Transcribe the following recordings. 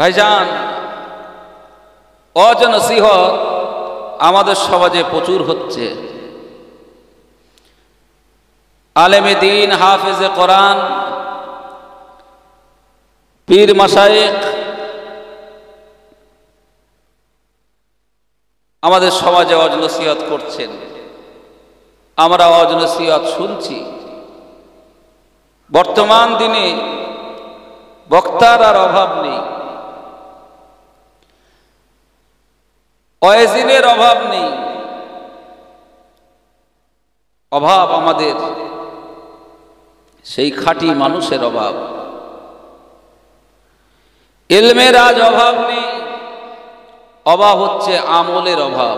ভাইজান, অজনসিহত আমাদের সমাজে প্রচুর হচ্ছে। আলেমে দ্বীন, হাফেজে কোরআন, পীর মাশায়েখ আমাদের সমাজে অজনসিহত করছেন, আমরা অজনসিহত শুনছি। বর্তমান দিনে বক্তার আর অভাব নেই, ওয়াজিনের অভাব নেই, অভাব আমাদের সেই খাঁটি মানুষের অভাব। ইলমের আজ অভাব নেই, অভাব হচ্ছে আমলের অভাব।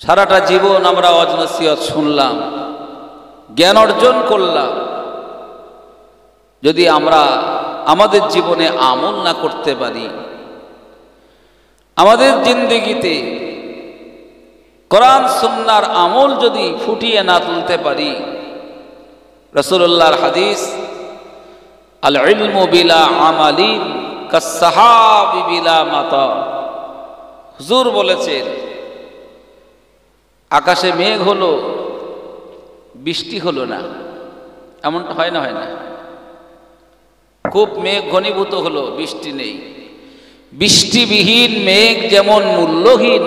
সারাটা জীবন আমরা ওয়াজ নসিহত শুনলাম, জ্ঞান অর্জন করলাম, যদি আমরা আমাদের জীবনে আমল না করতে পারি, আমাদের জিন্দেগিতে কোরআন সুন্নাহর আমল যদি ফুটিয়ে না তুলতে পারি, রাসূলুল্লাহর হাদিস, আল ইলমু বিলা আমালিন কাসসাহাবি বিলা মাতা। হুজুর বলেছেন, আকাশে মেঘ হলো, বৃষ্টি হলো না, এমনটা হয় না? হয় না? খুব মেঘ ঘনীভূত হলো, বৃষ্টি নেই। বৃষ্টিবিহীন মেঘ যেমন মূল্যহীন,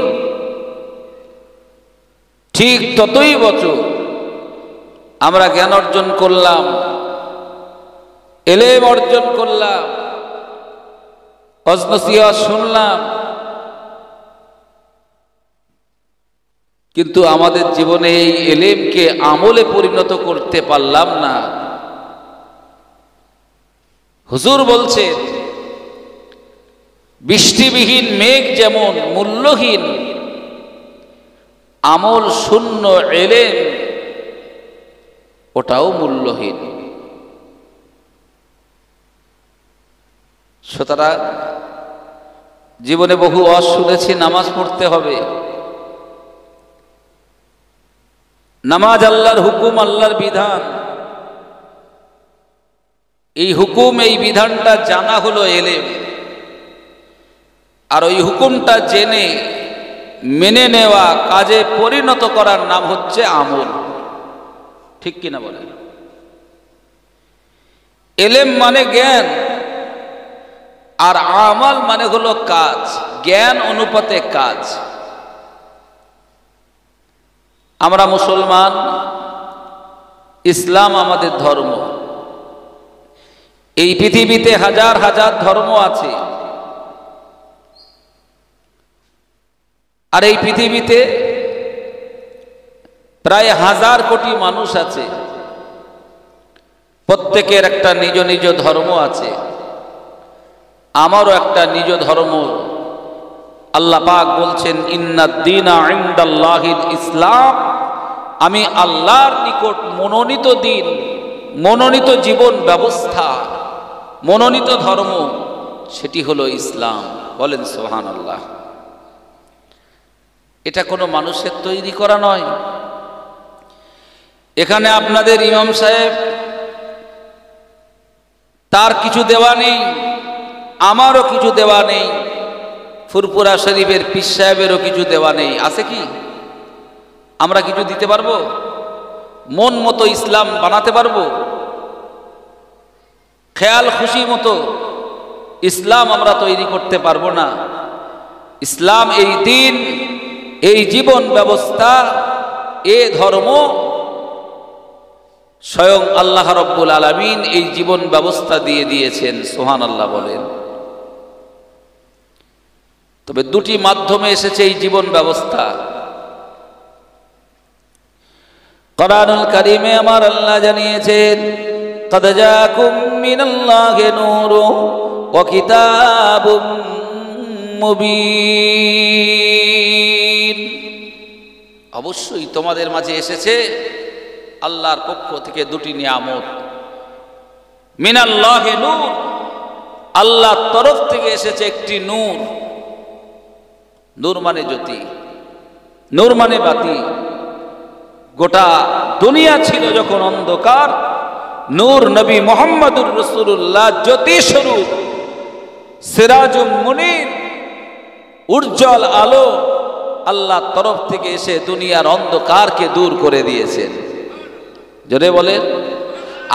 ঠিক ততই বছর আমরা জ্ঞান অর্জন করলাম, ইলম অর্জন করলাম, ওয়াজ নসিহত শুনলাম, কিন্তু আমাদের জীবনে এই ইলমকে আমলে পরিণত করতে পারলাম না। হুজুর বলছেন, বৃষ্টিবিহীন মেঘ যেমন মূল্যহীন, আমল শূন্য ইলম ওটাও মূল্যহীন। সুতরাং জীবনে বহু ওয়াজ শুনেছি, নামাজ পড়তে হবে। নামাজ আল্লাহর হুকুম, আল্লাহর বিধান। এই হুকুম, এই বিধানটা জানা হলো ইলম, আর ওই হুকুমটা জেনে মেনে নেওয়া, কাজে পরিণত করার নাম হচ্ছে আমল। ঠিক কিনা বলেন? ইলম মানে জ্ঞান, আর আমল মানে হলো কাজ, জ্ঞান অনুপাতে কাজ। আমরা মুসলমান, ইসলাম আমাদের ধর্ম। এই পৃথিবীতে হাজার হাজার ধর্ম আছে, আর এই পৃথিবীতে প্রায় 1000 কোটি মানুষ আছে। প্রত্যেকের একটা নিজ নিজ ধর্ম আছে। আমারও একটা নিজ ধর্ম। আল্লাহ পাক বলছেন, ইন্নাদ দীনা ইনদাল্লাহিল ইসলাম, আমি আল্লাহর নিকট মনোনীত দিন, মনোনীত জীবন ব্যবস্থা, মনোনীত ধর্ম, সেটি হলো ইসলাম। বলেন সুবহানাল্লাহ। এটা কোনো মানুষের তৈরি করা নয়। এখানে আপনাদের ইমাম সাহেব, তার কিছু দেওয়া নেই, আমারও কিছু দেওয়া নেই, ফুরফুরা শরীফের পীর সাহেবেরও কিছু দেওয়া নেই। আছে কি? আমরা কিছু দিতে পারবো? মন মতো ইসলাম বানাতে পারবো? খেয়াল খুশি মতো ইসলাম আমরা তৈরি করতে পারবো না। ইসলাম, এই দিন, এই জীবন ব্যবস্থা, এ ধর্ম স্বয়ং আল্লাহ রাব্বুল আলামিন এই জীবন ব্যবস্থা দিয়ে দিয়েছেন। সুবহানাল্লাহ বলেন। তবে দুটি মাধ্যমে এসেছে এই জীবন ব্যবস্থা। কোরআনুল কারীমে আমার আল্লাহ জানিয়েছেন, قد جاءكم من الله نور وكتاب মুবিন। অবশ্যই তোমাদের মাঝে এসেছে আল্লাহর পক্ষ থেকে দুটি নিয়ামত। মিনাল্লাহি নূর, আল্লাহর তরফ থেকে এসেছে একটি নূর। নূর মানে জ্যোতি, নূর মানে বাতি। গোটা দুনিয়া ছিল যখন অন্ধকার, নূর নবী মুহাম্মদুর রাসূলুল্লাহ জ্যোতি স্বরূপ সিরাজুম মুনির উজ্জ্বল আলো আল্লাহর তরফ থেকে এসে দুনিয়ার অন্ধকারকে দূর করে দিয়েছেন। জোরে বলেন।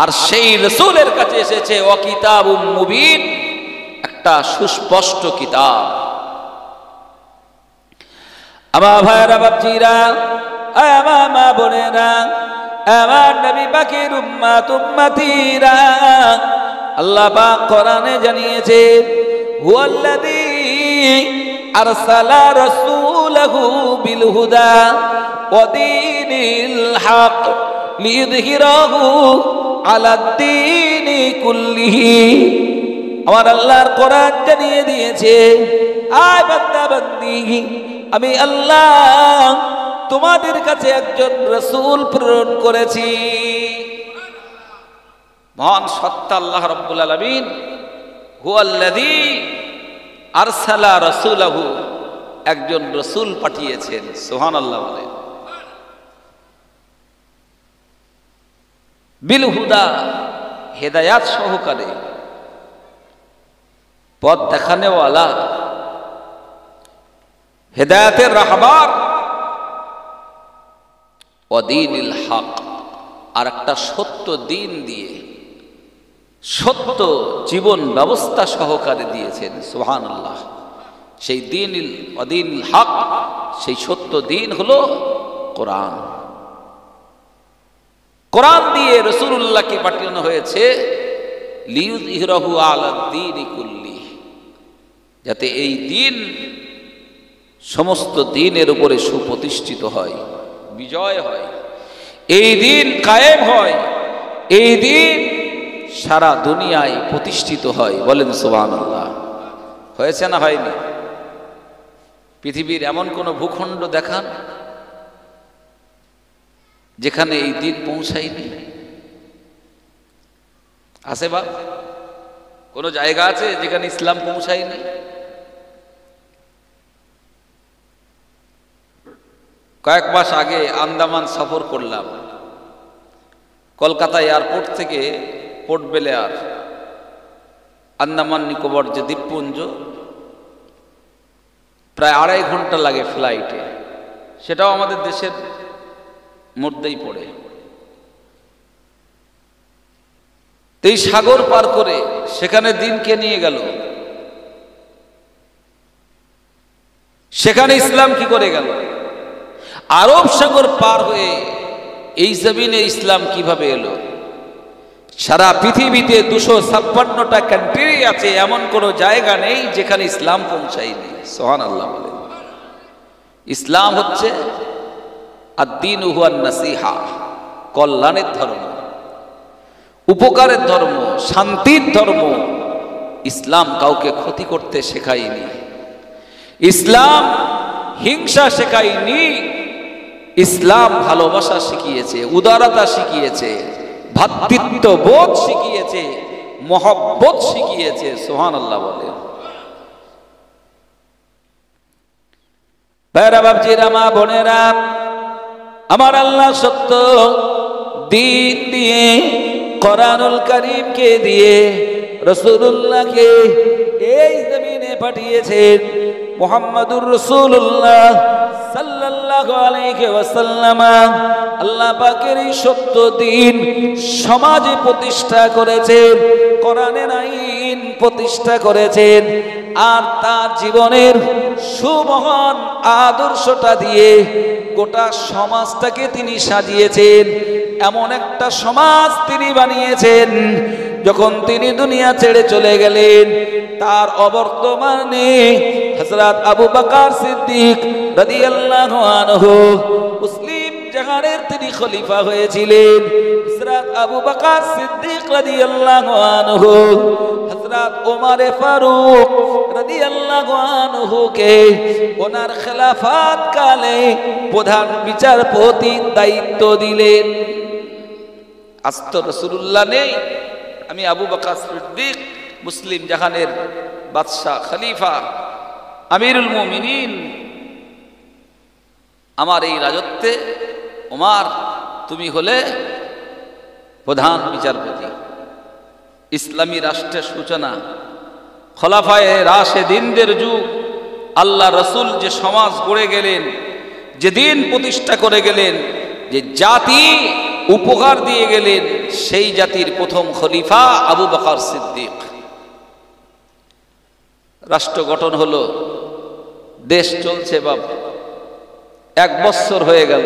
আর সেই রাসূলের কাছে এসেছে ওয়া কিতাবুম মুবিন, একটা সুস্পষ্ট কিতাব। আমার ভাইরা বাপজিরা, আমার মা বোনেরা, আমার নবী পাকের উম্মত উম্মতিরা, আল্লাহ পাক কোরআনে জানিয়েছেন হুয়াল্লাযী আরসালা রাসূলাহু বিল হুদা ওয়া দীনিল হক লিইযহিরাহু আলাদ-দীনি কুল্লিহি। আমার আল্লাহর কোরআন জানিয়ে দিয়েছে, আয় বান্দা বান্দি, আমি আল্লাহ তোমাদের কাছে একজন রাসূল প্রেরণ করেছি। মহান সত্তা আল্লাহ রাব্বুল আলামিন হুয়াল্লাযী আরসালা রাসূলাহু, একজন রাসূল পাঠিয়েছেন। সুবহানাল্লাহ বলেন। বিল হুদা, হেদায়াত সহকারে, পথ দেখানেওয়ালা, হেদায়াতের রাহবার, ওয়া দীনিল হক, আর একটা সত্য দিন দিয়ে, সত্য জীবন ব্যবস্থা সহকারে দিয়েছেন। সুবহানাল্লাহ। সেই দীনিল ওয়া দীনিল হক, সেই সত্য দিন হলো কোরআন। কোরআন দিয়ে রাসূলুল্লাহকে পাঠানো হয়েছে লিইযহিরাহু আলাদ-দীনি কুল্লি, যাতে এই দিন সমস্ত দিনের উপরে সুপ্রতিষ্ঠিত হয়, বিজয় হয়, এই দিন কায়েম হয়, এই দিন সারা দুনিয়ায় প্রতিষ্ঠিত হয়। বলেন সুবহানাল্লাহ। হয়েছে না হয়নি? পৃথিবীর এমন কোন ভূখণ্ড দেখান যেখানে এই দিন পৌঁছায়নি? আছে বা কোন জায়গা আছে যেখানে ইসলাম পৌঁছায়নি? কয়েক মাস আগে আন্দামান সফর করলাম। কলকাতা এয়ারপোর্ট থেকে পোর্ট ব্লেয়ার, আন্দামান নিকোবর যে দ্বীপপুঞ্জ, প্রায় 2.5 ঘন্টা লাগে ফ্লাইটে। সেটাও আমাদের দেশের মধ্যেই পড়ে। এই সাগর পার করে সেখানে দিনকে নিয়ে গেল, সেখানে ইসলাম কি করে গেল? আরব সাগর পার হয়ে এই জমিনে ইসলাম কিভাবে এলো? সারা পৃথিবীতে 256টা কান্ট্রি আছে, এমন কোন জায়গা নেই যেখানে ইসলাম পৌঁছায়নি। সুবহানাল্লাহ বলেন। ইসলাম হচ্ছে আদ-দীনু হুয়ান নাসিহা, কল্যাণের ধর্ম, উপকারের ধর্ম, শান্তির ধর্ম। ইসলাম কাউকে ক্ষতি করতে শেখায়নি, ইসলাম হিংসা শেখায়নি, ইসলাম ভালোবাসা শিখিয়েছে, উদারতা শিখিয়েছে, ভ্রাতৃত্ব বোধ শিখিয়েছে, মহব্বত শিখিয়েছে। সুবহানাল্লাহ বলেন। ভাইরা বাপজিরা, মা বোনেরা, আমার আল্লাহ সত্য দিন দিয়ে, কোরআনুল কারীমকে দিয়ে, রাসূলুল্লাহকে এই জমিনে পাঠিয়েছেন। মুহাম্মাদুর রাসূলুল্লাহ সাল্লাল্লাহু আলাইহি ওয়াসাল্লাম আল্লাহ পাকের এই সত্য দিন সমাজে প্রতিষ্ঠা করেছেন, কোরআনের আইন প্রতিষ্ঠা করেছেন। আর তার জীবনের সুমহান আদর্শটা দিয়ে গোটা সমাজটাকে তিনি সাজিয়েছেন। এমন একটা সমাজ তিনি বানিয়েছেন, যখন তিনি দুনিয়া ছেড়ে চলে গেলেন, তার অবর্তমানে হযরত আবু বকর সিদ্দিক রাদিয়াল্লাহু আনহু মুসলিম জাহানের তিনি খলিফা হয়েছিলেন। হযরত আবু বকর সিদ্দিক রাদিয়াল্লাহু আনহু হযরত ওমর ফারুক রাদিয়াল্লাহু আনহুকে ওনার খেলাফত কালে প্রধান বিচারপতির দায়িত্ব দিলেন। আস্ত রাসূলুল্লাহ নেই, আমি আবু বকর সিদ্দিক মুসলিম জাহানের বাদশাহ, খলিফা, আমিরুল মুমিনিন, আমার এই রাজত্বে ওমর তুমি হলে প্রধান বিচারপতি। ইসলামী রাষ্ট্রের সূচনা, খোলাফায়ে রাশেদিনদের যুগ, আল্লাহ রসুল যে সমাজ গড়ে গেলেন, যে দিন প্রতিষ্ঠা করে গেলেন, যে জাতি উপহার দিয়ে গেলেন, সেই জাতির প্রথম খলিফা আবু বকর সিদ্দিক। রাষ্ট্র গঠন হলো, দেশ চলছে বাবা, 1 বছর হয়ে গেল।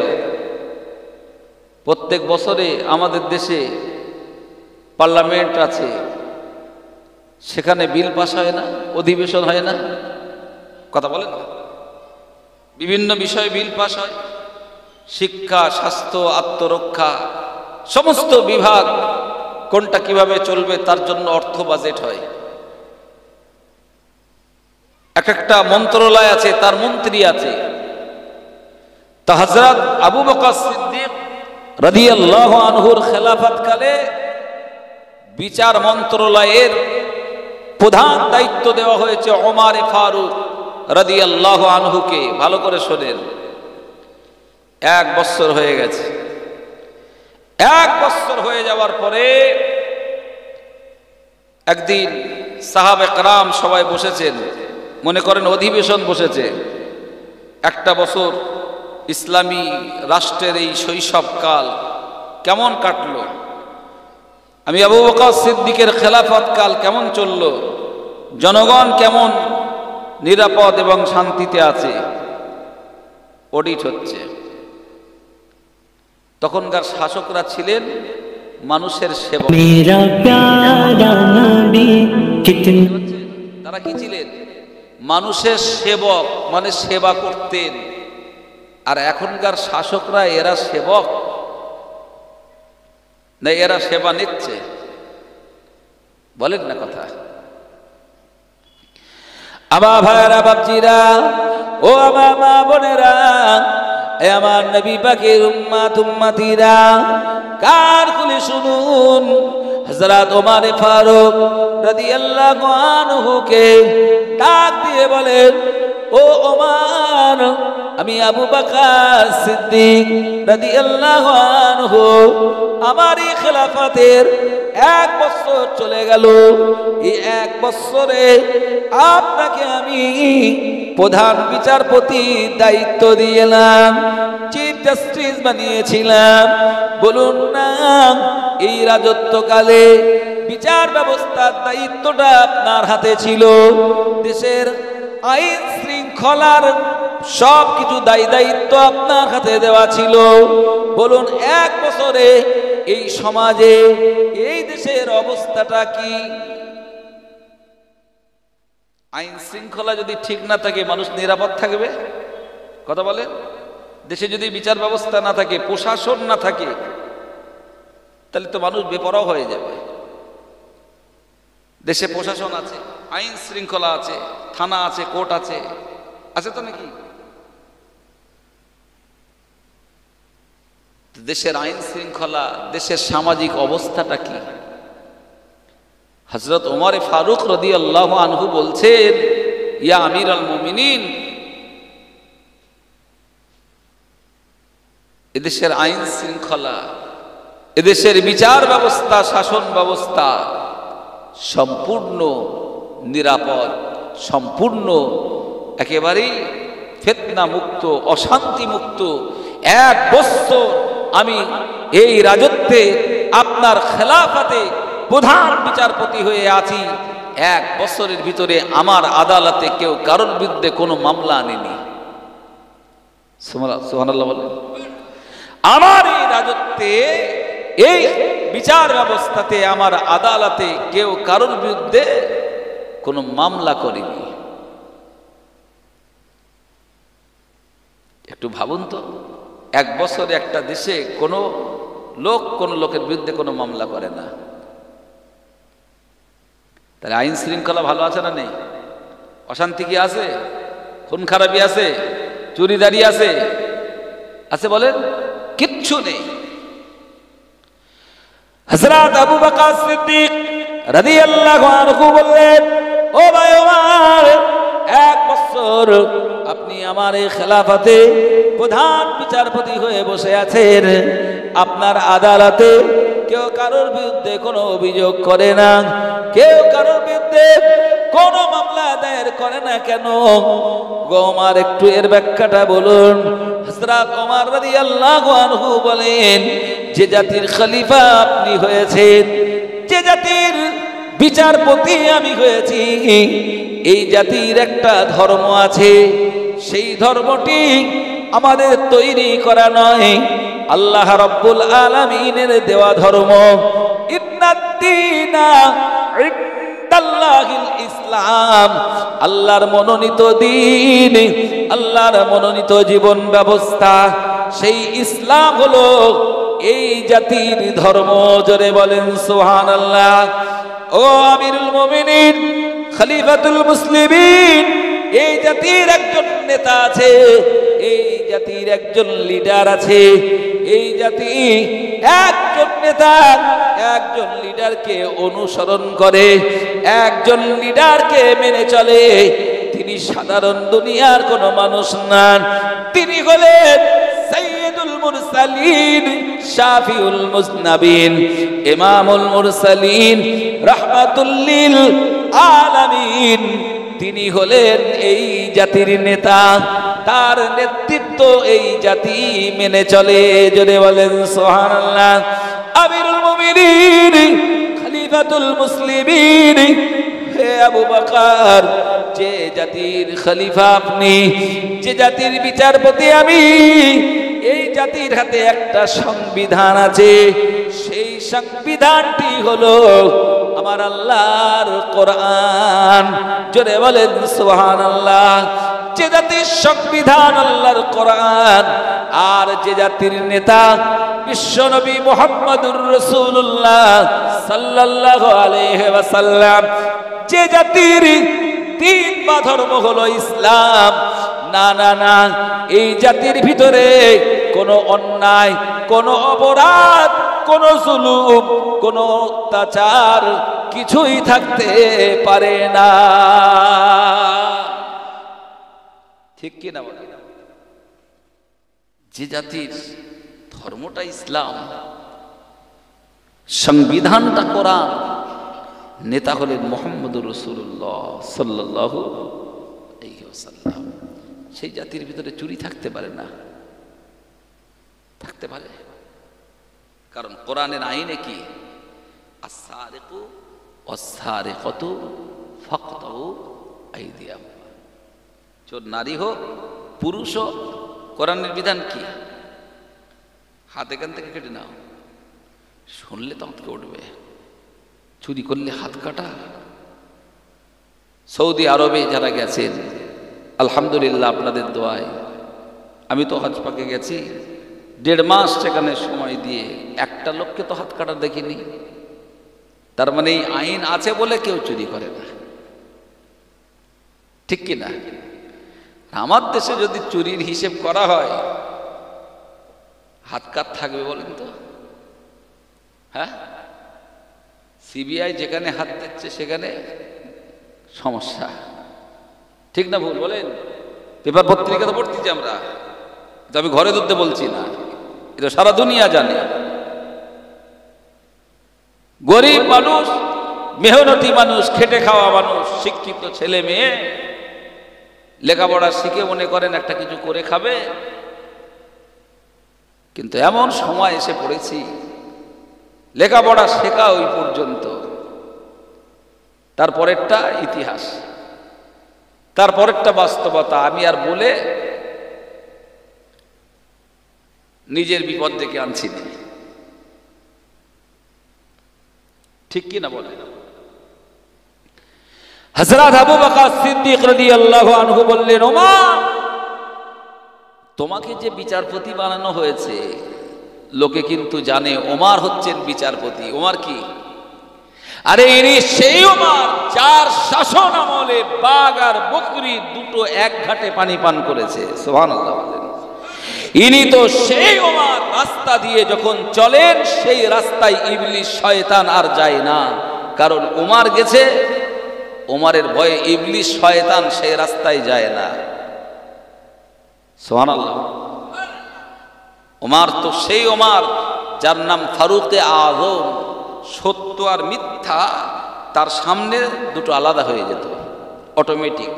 প্রত্যেক বছরে আমাদের দেশে পার্লামেন্ট আছে, সেখানে বিল পাস হয় না, অধিবেশন হয় না, কথা বলেন না? বিভিন্ন বিষয়ে বিল পাস হয়, শিক্ষা, স্বাস্থ্য, আত্মরক্ষা, সমস্ত বিভাগ কোনটা কিভাবে চলবে তার জন্য অর্থ বাজেট হয়। একটা মন্ত্রণালয় আছে, তার মন্ত্রী আছে। তা হযরত আবু বকর সিদ্দিক রাদিয়াল্লাহু আনহুর খেলাফতকালে বিচার মন্ত্রণালয়ের প্রধান দায়িত্ব দেওয়া হয়েছে ওমর ফারুক রাদিয়াল্লাহু আনহুকে। ভালো করে শোনেন, 1 বছর হয়ে গেছে। 1 বছর হয়ে যাওয়ার পরে একদিন সাহাবে কেরাম সবাই বসেছেন, মনে করেন অধিবেশন বসেছে। 1 বছর ইসলামী রাষ্ট্রের এই শৈশবকাল কেমন কাটলো, আমি আবু বকর সিদ্দিকের খেলাফত কাল কেমন চলল, জনগণ কেমন নিরাপদ এবং শান্তিতে আছে, অডিট হচ্ছে। তখনকার শাসকরা ছিলেন মানুষের সেবক। তারা কি ছিলেন? মানুষের সেবক, মানে সেবা করতেন। আর এখনকার শাসকরা এরা সেবক না, এরা সেবা নিচ্ছে? বলেন না কথা। আমার ভাইরা, বাপজিরা, ও আমার মা বোনেরা, আমার নবী পাকের উম্মত উম্মতিরা, কার খুলে শুনুন, হযরত ওমর ফারুক রাদিয়াল্লাহু আনহুকে ডাক দিয়ে বলেন, ও ওমর, আমি আবু বকর সিদ্দিক রাদিয়াল্লাহু আনহু, আমার এই খেলাফতের 1 বছর চলে গেল। এই 1 বছরে আপনাকে আমি প্রধান বিচারপতি দায়িত্ব দিয়েছিলাম, চিফ জাস্টিস বানিয়েছিলাম। বলুন না, এই রাজত্বকালে বিচার ব্যবস্থার দায়িত্বটা আপনার হাতে ছিল, দেশের আইন শৃঙ্খলার সব কিছু দায়িত্ব আপনার হাতে দেওয়া ছিল। বলুন, 1 বছরে এই সমাজে, এই দেশের অবস্থাটা কি? আইন শৃঙ্খলা যদি ঠিক না থাকে, মানুষ নিরাপদ থাকবে? কথা বলে। দেশে যদি বিচার ব্যবস্থা না থাকে, প্রশাসন না থাকে, তাহলে তো মানুষ বেপরোয়া হয়ে যাবে। দেশে প্রশাসন আছে, আইন শৃঙ্খলা আছে, থানা আছে, কোর্ট আছে, আছে তো নাকি? দেশের আইন শৃঙ্খলা, দেশের সামাজিক অবস্থাটা কি? হযরত ওমর ফারুক রাদিয়াল্লাহু আনহু বলছেন, ইয়া আমিরুল মুমিনিন, এদেশের আইন শৃঙ্খলা, এদেশের বিচার ব্যবস্থা, শাসন ব্যবস্থা সম্পূর্ণ নিরাপদ, সম্পূর্ণ একেবারেই ফিতনা মুক্ত, অশান্তি মুক্ত। 1 বছর আমি এই রাজত্বে, আপনার খেলাফতে প্রধান বিচারপতি হয়ে আছি। 1 বছরের ভিতরে আমার আদালতে কেউ কারোর বিরুদ্ধে কোনো মামলা আনেনি। সুবহানাল্লাহ বলেন। আমার এই রাজত্বে, এই বিচার ব্যবস্থাতে, আমার আদালতে কেউ কারোর বিরুদ্ধে কোনো মামলা করেনি। একটু ভাবুন তো, 1 বছরে একটা দেশে কোনো লোক কোনো লোকের বিরুদ্ধে কোনো মামলা করে না, তাহলে আইন শৃঙ্খলা ভালো আছে না নেই? অশান্তি কি আছে? খুন খারাপি আছে? চুরিদারি আছে? আছে বলেন? কিচ্ছু নেই। হযরত আবু বকর সিদ্দিক রাদিয়াল্লাহু আনহু বললেন, ও ভাই ওমর, 1 বছর আপনি আমার এই খেলাফতে প্রধান বিচারপতি হয়ে বসে আছেন, আপনার আদালতে কেউ কারোর বিরুদ্ধে কোনো অভিযোগ করে না, কেউ কারোর বিরুদ্ধে কোনো মামলা দায়ের করে না কেন? ওমর একটু এর ব্যাখ্যাটা বলুন। হযরত ওমর রাদিয়াল্লাহু আনহু বলেন, যে জাতির খলিফা আপনি হয়েছেন, যে জাতির বিচারপতি আমি হয়েছি, এই জাতির একটা ধর্ম আছে, সেই ধর্মটি আমাদের তৈরি করা নয়, আল্লাহ রাব্বুল আলামিনের দেওয়া ধর্ম। ইন্নাদ-দীনা ইনদাল্লাহিল ইসলাম, আল্লাহর মনোনীত দ্বীন, আল্লাহর মনোনীত জীবন ব্যবস্থা, সেই ইসলাম হলো এই জাতির ধর্ম। জোরে বলেন সুবহানাল্লাহ। ও আমিরুল মুমিনিন, খলিফাতুল মুসলিমিন, এই জাতির একজন নেতা আছে, এই জাতির একজন লিডার আছে। এই জাতি একজন নেতা, একজন লিডারকে অনুসরণ করে, একজন লিডারকে মেনে চলে। তিনি সাধারণ দুনিয়ার কোনো মানুষ না, তিনি হলেন সাইয়্যিদুল মুরসালিন, শাফিউল মুজনাবিন, ইমামুল মুরসালিন, রাহমাতুল লিল আলামিন। তিনি হলেন এই জাতির নেতা, তার নেতৃত্ব এই জাতি মেনে চলে। জোরে বলেন সুবহানাল্লাহ। আমিরুল মুমিনিন, খলিফাতুল মুসলিমিন, হে আবু বকর, যে জাতির খলিফা আপনি, যে জাতির বিচারপতি আমি, এই জাতির হাতে একটা সংবিধান আছে, সেই সংবিধানটি হলো আমার আল্লাহর কোরআন। জোরে বলেন সুবহানাল্লাহ। যে জাতির সংবিধান আল্লাহর কোরআন, আর যে জাতির নেতা বিশ্বনবী মুহাম্মদুর রাসূলুল্লাহ সাল্লাল্লাহু আলাইহি ওয়াসাল্লাম, যে জাতির দ্বীন বা ধর্ম হলো ইসলাম, না না না, এই জাতির ভিতরে কোনো অন্যায়, কোনো অপরাধ, কোনো জুলুম, কোনো অত্যাচার কিছুই থাকতে পারে না। ঠিক কি না বলেন? যে জাতির ধর্মটা ইসলাম, সংবিধানটা কোরআন, নেতা হলেন মুহাম্মদুর রাসূলুল্লাহ সাল্লাল্লাহু আলাইহি ওয়াসাল্লাম, সেই জাতির ভিতরে চুরি থাকতে পারে না। থাকতে পারে, কারণ কোরআনের আইনে কি? আস-সারিকু ওয়াস-সারিকাতু ফাকতাউ আইদিয়াহুম। চোর নারী হোক পুরুষ হোক, কোরআনের বিধান কি? হাত এখান থেকে কেটে নাও। শুনলে তো আঁতকে উঠবে, চুরি করলে হাত কাটা। সৌদি আরবে যারা গেছেন, আলহামদুলিল্লাহ আপনাদের দোয়ায়, আমি তো হজ পাকে গেছি, 1.5 মাস সেখানে সময় দিয়ে একটা লোককে তো হাত কাটা দেখিনি। তার মানে এই আইন আছে বলে কেউ চুরি করে না। ঠিক কি না? আমার দেশে যদি চুরির হিসেব করা হয়, হাত কাট থাকবে বলেন তো? হ্যাঁ, সিবিআই যেখানে হাত দিচ্ছে সেখানে সমস্যা। ঠিক না ভুল বলেন? পেপার পত্রিকা তো পড়তেছি আমরা, আমি ঘরে ধরতে বলছি না, এটা সারা দুনিয়া জানে। গরিব মানুষ, মেহনতি মানুষ, খেটে খাওয়া মানুষ, শিক্ষিত ছেলে মেয়ে লেখাপড়া শিখে মনে করেন একটা কিছু করে খাবে, কিন্তু এমন সময় এসে পড়েছি লেখাপড়া শেখা ওই পর্যন্ত, তারপরেরটা ইতিহাস, তারপরেরটা বাস্তবতা। আমি আর বলে নিজের বিপদ ডেকে আনছি না। ঠিক কি না বলে? হযরত আবু বকর সিদ্দিক রাদিয়াল্লাহু আনহু বললেন, ওমর, তোমাকে যে বিচারপতি বানানো হয়েছে, লোকে কিন্তু জানে ওমর হচ্ছেন বিচারপতি। ওমর কি? আরে ইনি সেই ওমর যার শাসন আমলে বাঘ আর বকরি দুটো এক ঘাটে পানি পান করেছে। সুবহানাল্লাহ বলেন। ইনি তো সেই ওমর, রাস্তা দিয়ে যখন চলেন সেই রাস্তায় ইবলিস শয়তান আর যায় না, কারণ ওমর গেছে, ওমরের ভয়ে ইবলিস শয়তান সেই রাস্তায় যায় না। সুবহানাল্লাহ। ওমর তো সেই ওমর যার নাম ফারুকে আজম, সত্য আর মিথ্যা তার সামনে দুটো আলাদা হয়ে যেত অটোমেটিক।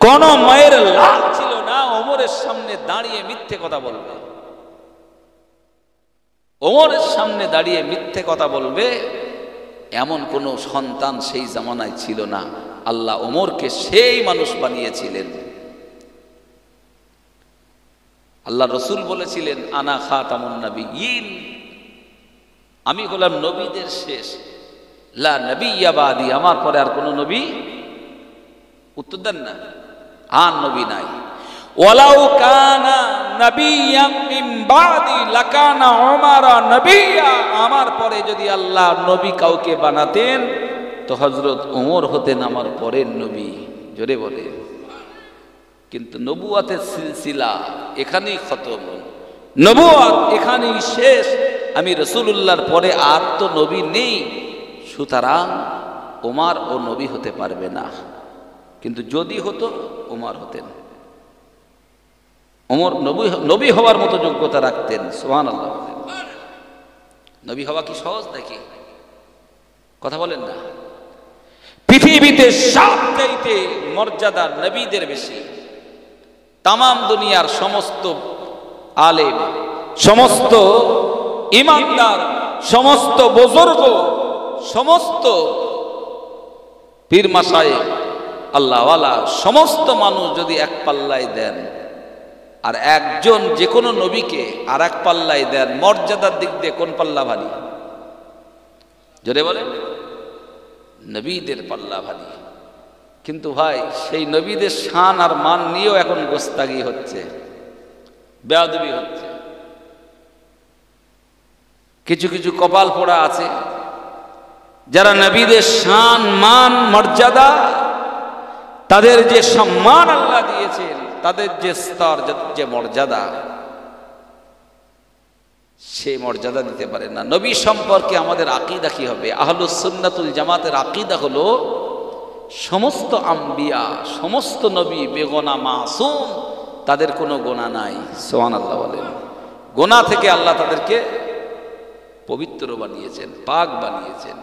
কোন মায়ের লাভ ছিল না ওমরের সামনে দাঁড়িয়ে মিথ্যে কথা বলবে। ওমরের সামনে দাঁড়িয়ে মিথ্যে কথা বলবে এমন কোন সন্তান সেই জামানায় ছিল না। আল্লাহ ওমরকে সেই মানুষ বানিয়েছিলেন। আল্লাহ রসুল বলেছিলেন, আনা খাতামুন নবিয়্যিন, আমি হলাম নবীদের শেষ। লা নবিয়্যা বাদি, আমার পরে আর কোন নবী, উত্তর দেন না, আর নবী নাই। ওয়ালাউ কানা নাবিয়্যাম মিন বাদি লাকানা উমারা নবিয়্যা, আমার পরে যদি আল্লাহ নবী কাউকে বানাতেন তো হযরত ওমর হতেন আমার পরের নবী। জোরে বলে। কিন্তু নবুয়াতের সিলসিলা এখানেই খতম, নবুয়াত এখানেই শেষ। আমি রাসূলুল্লাহর পরে আর তো নবী নেই, সুতরাং ওমর ও নবী হতে পারবে না। কিন্তু যদি হতো ওমর হতেন। ওমর নবী হওয়ার মতো যোগ্যতা রাখতেন। সুবহানাল্লাহ। নবী হওয়া কি সহজ নাকি? কথা বলেন না। পৃথিবীতে সবচাইতে মর্যাদা নবীদের বেশি। তামাম দুনিয়ার সমস্ত আলেম, সমস্ত ইমানদার, সমস্ত বুজুর্গ, সমস্ত পীর মাশায়েখ, আল্লাহওয়ালা, সমস্ত মানুষ যদি এক পাল্লায় দেন আর একজন যে কোনো নবীকে আর এক পাল্লায় দেন, মর্যাদার দিক দিয়ে কোন পাল্লা ভারী? জোরে বলেন। নবীদের পাল্লা ভারী। কিন্তু ভাই সেই নবীদের শান আর মান নিয়েও এখন গোস্তাগি হচ্ছে, বেয়াদবি হচ্ছে। কিছু কিছু কপাল পোড়া আছে যারা নবীদের শান মান মর্যাদা, তাদের যে সম্মান আল্লাহ দিয়েছেন, তাদের যে স্তর, যে মর্যাদা, সে মর্যাদা দিতে পারে না। নবী সম্পর্কে আমাদের আকীদা কি হবে? আহলুস সুন্নাতুল জামাতের আকীদা হলো সমস্ত আম্বিয়া, সমস্ত নবী বেগুনাহ মাসুম, তাদের কোনো গুনাহ নাই। সুবহানাল্লাহ বলেন। গুনাহ থেকে আল্লাহ তাদেরকে পবিত্র বানিয়েছেন, পাক বানিয়েছেন।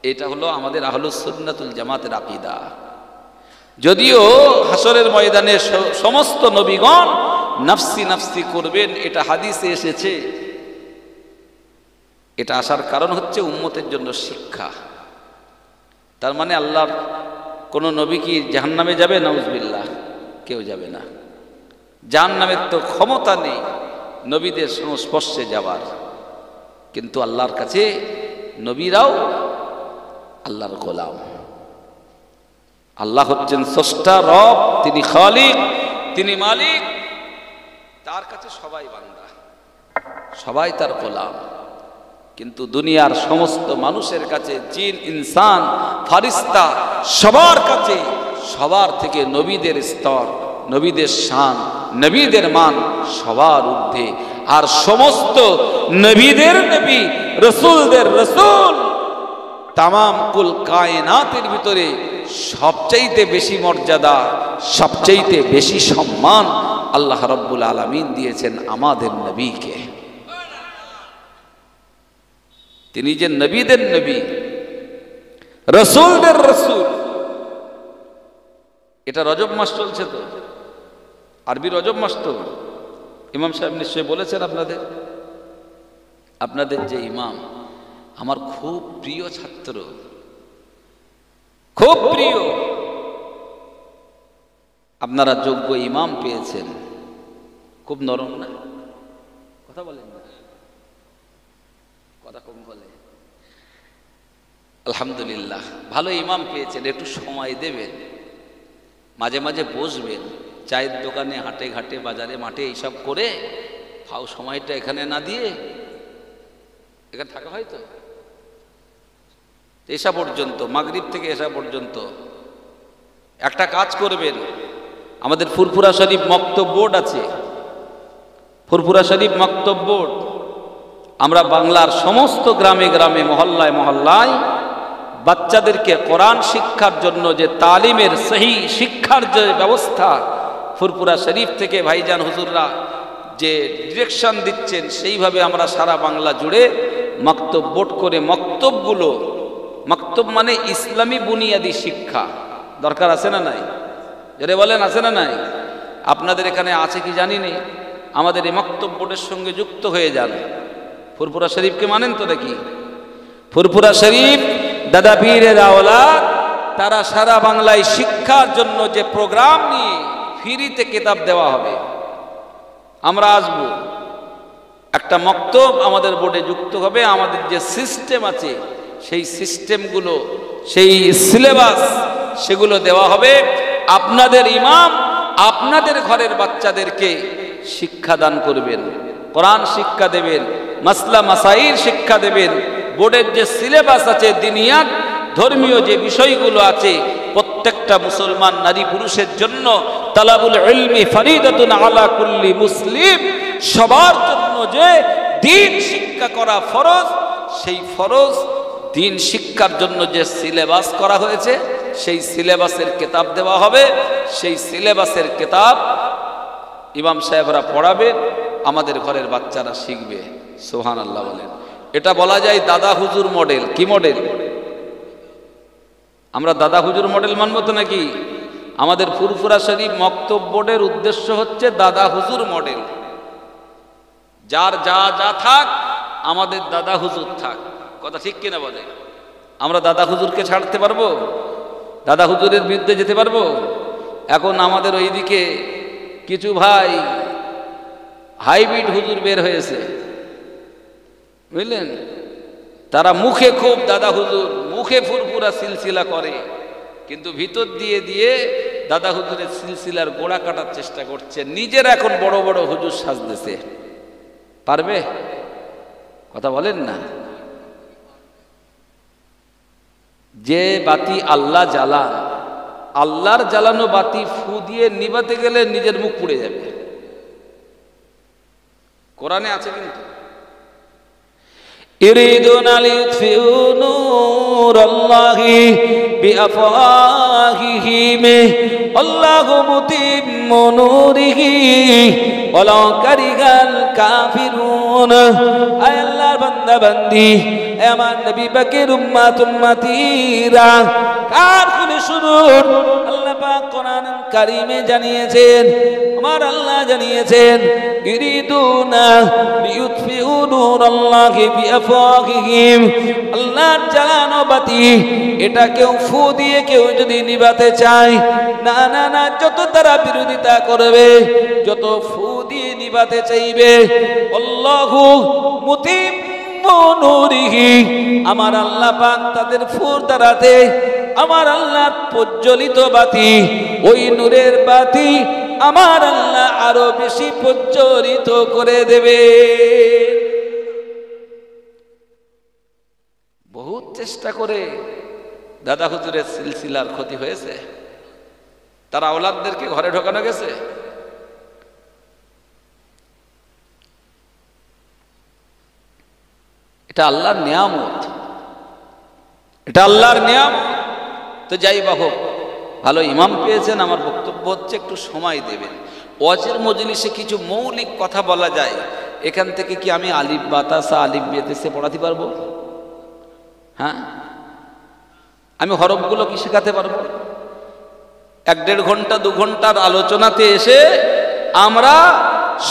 এটা হলো আমাদের আহলুস সুন্নাতুল জামাতের আকীদা। যদিও হাসরের ময়দানে সমস্ত নবীগণ নাফসি নাফসি করবেন, এটা হাদিসে এসেছে। এটা আসার কারণ হচ্ছে উম্মতের জন্য শিক্ষা। তার মানে আল্লাহর কোন নবী কি জাহান্নামে যাবে? নাউজুবিল্লাহ, কেউ যাবে না। জাহান্নামের তো ক্ষমতা নেই নবীদের সংস্পর্শে যাওয়ার। কিন্তু আল্লাহর কাছে নবীরাও আল্লাহর গোলাম। আল্লাহ হচ্ছেন স্রষ্টা, রব, তিনি খালিক, তিনি মালিক। তার কাছে সবাই বান্দা, সবাই তার গোলাম। কিন্তু দুনিয়ার সমস্ত মানুষের কাছে, জিন, ইনসান, ফারিস্তা, সবার কাছে সবার থেকে নবীদের স্তর, নবীদের শান, নবীদের মান সবার ঊর্ধ্বে। আর সমস্ত নবীদের নবী, রসুলদের রসুল, তামাম কুল কায়নাতের ভিতরে সবচাইতে বেশি মর্যাদা, সবচাইতে বেশি সম্মান আল্লাহ রাব্বুল আলামিন দিয়েছেন আমাদের নবীকে। তিনি যে নবীদের নবী, রসুলদের রসুল। এটা রজব মাস চলছে তো, আরবি রজব মাস তো। ইমাম সাহেব নিশ্চয়ই বলেছেন আপনাদের, আপনাদের যে ইমাম আমার খুব প্রিয় ছাত্র, খুব প্রিয়। আপনারা যোগ্য ইমাম পেয়েছেন। খুব নরম না? কথা বলেন না, কথা কম বলে। আলহামদুলিল্লাহ, ভালো ইমাম পেয়েছেন। একটু সময় দেবেন, মাঝে মাঝে বসবেন, চায়ের দোকানে, হাটে ঘাটে, বাজারে, মাঠে এইসব করে ফাও সময়টা এখানে না দিয়ে এখানে থাকা হয় তো। এসা পর্যন্ত, মাগরিব থেকে এসা পর্যন্ত একটা কাজ করবেন। আমাদের ফুরফুরা শরীফ মক্তব বোর্ড আছে, ফুরফুরা শরীফ মক্তব বোর্ড। আমরা বাংলার সমস্ত গ্রামে গ্রামে, মহল্লায় মহল্লায় বাচ্চাদেরকে কোরআন শিক্ষার জন্য যে তালিমের সহি শিক্ষার যে ব্যবস্থা, ফুরফুরা শরীফ থেকে ভাইজান হুজুররা যে ডিরেকশন দিচ্ছেন সেইভাবে আমরা সারা বাংলা জুড়ে মক্তব বোর্ড করে মক্তবগুলো, মক্তব মানে ইসলামী বুনিয়াদি শিক্ষা দরকার আছে না নাই? যারা বলেন আছে না নাই? আপনাদের এখানে আছে কি জানি নেই। আমাদের এই মক্তব বোর্ডের সঙ্গে যুক্ত হয়ে যান। ফুরফুরা শরীফকে মানেন তো নাকি? ফুরফুরা শরীফ দাদা পীরের আওলাদ, তারা সারা বাংলায় শিক্ষার জন্য যে প্রোগ্রাম নিয়ে ফ্রিতে কিতাব দেওয়া হবে, আমরা আসব, একটা মক্তব আমাদের বোর্ডে যুক্ত হবে। আমাদের যে সিস্টেম আছে সেই সিস্টেমগুলো, সেই সিলেবাস সেগুলো দেওয়া হবে। আপনাদের ইমাম আপনাদের ঘরের বাচ্চাদেরকে শিক্ষা দান করবেন, কোরআন শিক্ষা দেবেন, মাসলা মাসাইল শিক্ষা দেবেন। বোর্ডের যে সিলেবাস আছে, দিনিয়াত ধর্মীয় যে বিষয়গুলো আছে, প্রত্যেকটা মুসলমান নারী পুরুষের জন্য তালাবুল ইলমি ফরিদাতুন আলা কুল্লি মুসলিম, সবার জন্য যে দ্বীন শিক্ষা করা ফরজ, সেই ফরজ দ্বীন শিক্ষার জন্য যে সিলেবাস করা হয়েছে সেই সিলেবাসের কিতাব দেওয়া হবে। সেই সিলেবাসের কিতাব ইমাম সাহেবরা পড়াবেন, আমাদের ঘরের বাচ্চারা শিখবে। সুবহানাল্লাহ বলেন। এটা বলা যায় দাদা হুজুর মডেল। কি মডেল? আমরা দাদা হুজুর মডেল মানব তো নাকি? আমাদের ফুরফুরা শরীফ মক্তব বোর্ডের উদ্দেশ্য হচ্ছে দাদা হুজুর মডেল। যার যা যা থাক আমাদের দাদা হুজুর থাক। কথা ঠিক কিনা বলে? আমরা দাদা হুজুরকে ছাড়তে পারবো? দাদা হুজুরের বিরুদ্ধে যেতে পারবো? এখন আমাদের ওইদিকে কিছু ভাই হাইব্রিড হুজুর বের হয়েছে, বুঝলেন? তারা মুখে খুব দাদা হুজুর, মুখে ফুরফুরা সিলসিলা করে, কিন্তু ভিতর দিয়ে দিয়ে দাদা হুজুরের সিলসিলার গোড়া কাটার চেষ্টা করছে। নিজের এখন বড় বড় হুজুর সাজতেছে। পারবে? কথা বলেন না। যে বাতি আল্লাহ জ্বালান, আল্লাহর জ্বালানো বাতি ফু দিয়ে নিভাতে গেলে নিজের মুখ পুড়ে যাবে। কোরআনে আছে কিন্তু, ইরিদুনা লিউতফিউ নূরাল্লাহি বিআফওয়াহিহিম আল্লাহু মুতিম্মু নূরিহি ওয়ালাউ কারিহাল কাফিরুন। আয় আল্লাহর বান্দা বান্দি, আমার নবী পাকের উম্মত উম্মতিরা, কার খুলে শুনুন। আল্লাহ পাক কোরআন কারীমে জানিয়েছেন, আমার আল্লাহ জানিয়েছেন, ইরিদুনা লিউতফিউ নূরাল্লাহি বিআফওয়াহিহিম, আল্লাহর জ্বালানো বাতি এটা কেউ ফু দিয়ে কেউ যদি নিভাতে চায়, না না না, যত তারা বিরোধিতা করবে, যত ফু দিয়ে নিভাতে চাইবে, আল্লাহু মুতিম্মু নূরিহি, আমার আল্লাহ পাক তাদের ফুর দ্বারাতে আমার আল্লাহর প্রজ্বলিত বাতি, ওই নূরের বাতি আমার আল্লাহ আরো বেশি প্রজ্বলিত করে দেবে। বহুত চেষ্টা করে দাদা হুজুরের সিলসিলার ক্ষতি হয়েছে, তার আওলাদদেরকে ঘরে ঢোকানো গেছে। এটা আল্লাহর নিয়ামত, এটা আল্লাহর নিয়ামত। তো যাই বা হোক, ভালো ইমাম পেয়েছেন। আমার বক্তব্য হচ্ছে একটু সময় দেবেন। ওয়াজের মজলিসে কিছু মৌলিক কথা বলা যায়, এখান থেকে কি আমি আলিফ বাতাসা আলিফ বেতেসে পড়াতে পারবো? হ্যাঁ, আমি হরফগুলো কি শেখাতে পারবো? 1-1.5 ঘন্টা 2 ঘন্টার আলোচনাতে এসে আমরা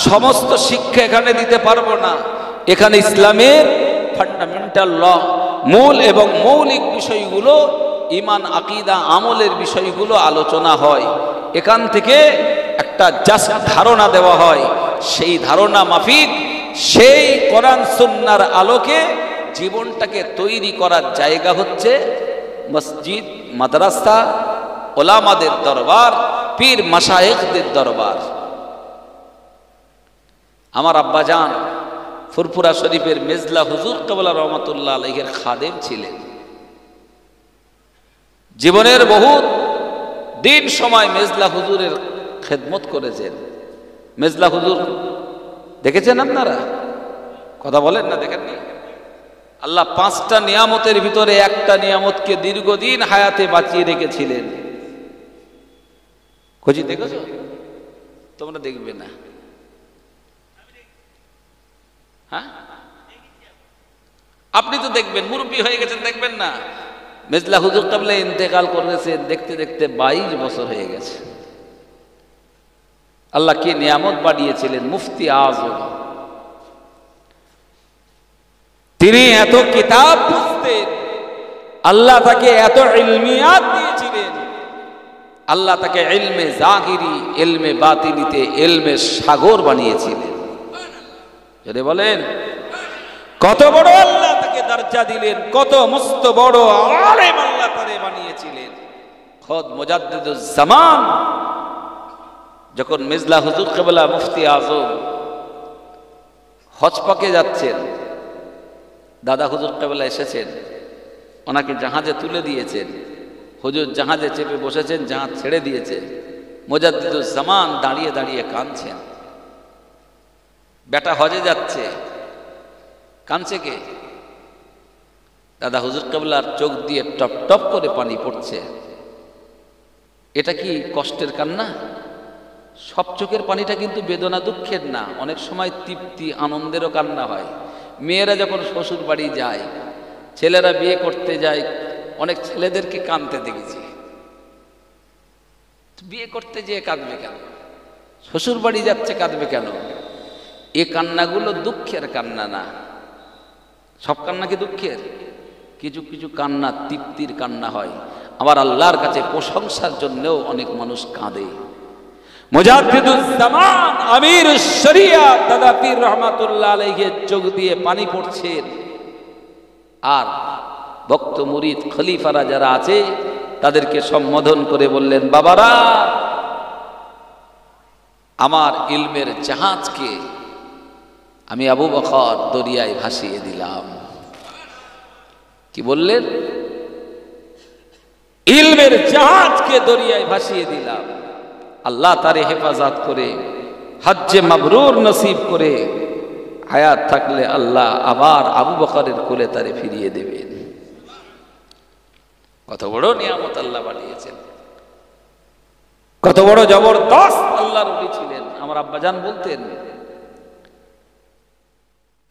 সমস্ত শিক্ষা এখানে দিতে পারবো না। এখানে ইসলামের ফান্ডামেন্টাল ল, মূল এবং মৌলিক বিষয়গুলো, ঈমান আকীদা আমলের বিষয়গুলো আলোচনা হয়। এখান থেকে একটা জাস্ট ধারণা দেওয়া হয়, সেই ধারণা মাফিক সেই কোরআন সুন্নাহর আলোকে জীবনটাকে তৈরি করার জায়গা হচ্ছে মসজিদ, মাদ্রাসা, ওলামাদের দরবার, পীর মাশায়েখদের দরবার। আমার আব্বাজান ফুরফুরা শরীফের মেজলা হুজুর কেবলা রহমাতুল্লাহ আলাইহির খাদেম ছিলেন। জীবনের বহুত দিন সময় মেজলা হুজুরের খেদমত করেছেন। মেজলা হুজুর দেখেছেন আপনারা? কথা বলেন না, দেখেননি? আল্লাহ 5টা নিয়ামতের ভিতরে একটা নিয়ামতকে দীর্ঘদিন হায়াতে বাঁচিয়ে রেখেছিলেন। খোঁজি দেখেছো? তোমরা দেখবে না। হ্যাঁ, আপনি তো দেখবেন, মুরব্বী হয়ে গেছেন, দেখবেন না? মেজলা হুজুর কেবলা ইন্তেকাল করেছেন দেখতে দেখতে 22 বছর হয়ে গেছে। আল্লাহ কি নিয়ামত বাড়িয়েছিলেন, মুফতি আজম। তিনি এত কিতাব বুঝতেন, আল্লাহ তাকে এত ইলমিয়াত দিয়েছিলেন, আল্লাহ তাকে ইলমে জাহিরি, ইলমে বাতিনিতে ইলমে সাগর বানিয়েছিলেন। যদি বলেন কত বড় আল্লাহ তাকে দরজা দিলেন, কত মস্ত বড় আলেম আল্লাহ তারে বানিয়েছিলেন। খোদ মুজাদ্দিদুজ জামান যখন মিজলা হুজুর কেবলা মুফতি আজম হজ পাকে যাচ্ছেন, দাদা হুজুর কেবলা এসেছেন, ওনাকে জাহাজে তুলে দিয়েছেন, হুজুর জাহাজে চেপে বসেছেন, জাহাজ ছেড়ে দিয়েছে, মুজাদ্দিদুজ জামান দাঁড়িয়ে দাঁড়িয়ে কাঁদছেন। বেটা হজে যাচ্ছে, কাঁদছে কে? দাদা হুজুর কেবলার চোখ দিয়ে টপ টপ করে পানি পড়ছে। এটা কি কষ্টের কান্না? সব চোখের পানিটা কিন্তু বেদনা দুঃখের না, অনেক সময় তৃপ্তি আনন্দেরও কান্না হয়। মেয়েরা যখন শ্বশুর বাড়ি যায়, ছেলেরা বিয়ে করতে যায়, অনেক ছেলেদেরকে কাঁদতে দেখেছি। বিয়ে করতে যেয়ে কাঁদবে কেন? শ্বশুর বাড়ি যাচ্ছে কাঁদবে কেন? এ কান্নাগুলো দুঃখের কান্না না। সব কান্না কি দুঃখের? কিছু কিছু কান্না তৃপ্তির কান্না হয়। আবার আল্লাহর কাছে প্রশংসার জন্যও অনেক মানুষ কাঁদে। মুজাদ্দিদুজ জামান আমির শরিয়াত দাদা পীর রহমাতুল্লাহ আলাইহির চোখ দিয়ে পানি পড়ছেন। আর ভক্ত মুরিদ খলিফারা যারা আছে তাদেরকে সম্বোধন করে বললেন, বাবারা, আমার ইলমের জাহাজকে আমি আবু বকর দরিয়ায় ভাসিয়ে দিলাম। কি বললেন? ইলমের জাহাজকে দরিয়ায় ভাসিয়ে দিলাম। আল্লাহ তারে হেফাজত করে হজ্জে মাবরুর নসিব করে হায়াত থাকলে আল্লাহ আবার আবু বকরের কোলে তারে ফিরিয়ে দেবেন। কত বড় নিয়ামত আল্লাহ বানিয়েছেন, কত বড় জবরদস্ত আল্লাহর ওলি ছিলেন। আমার আব্বাজান বলতেন,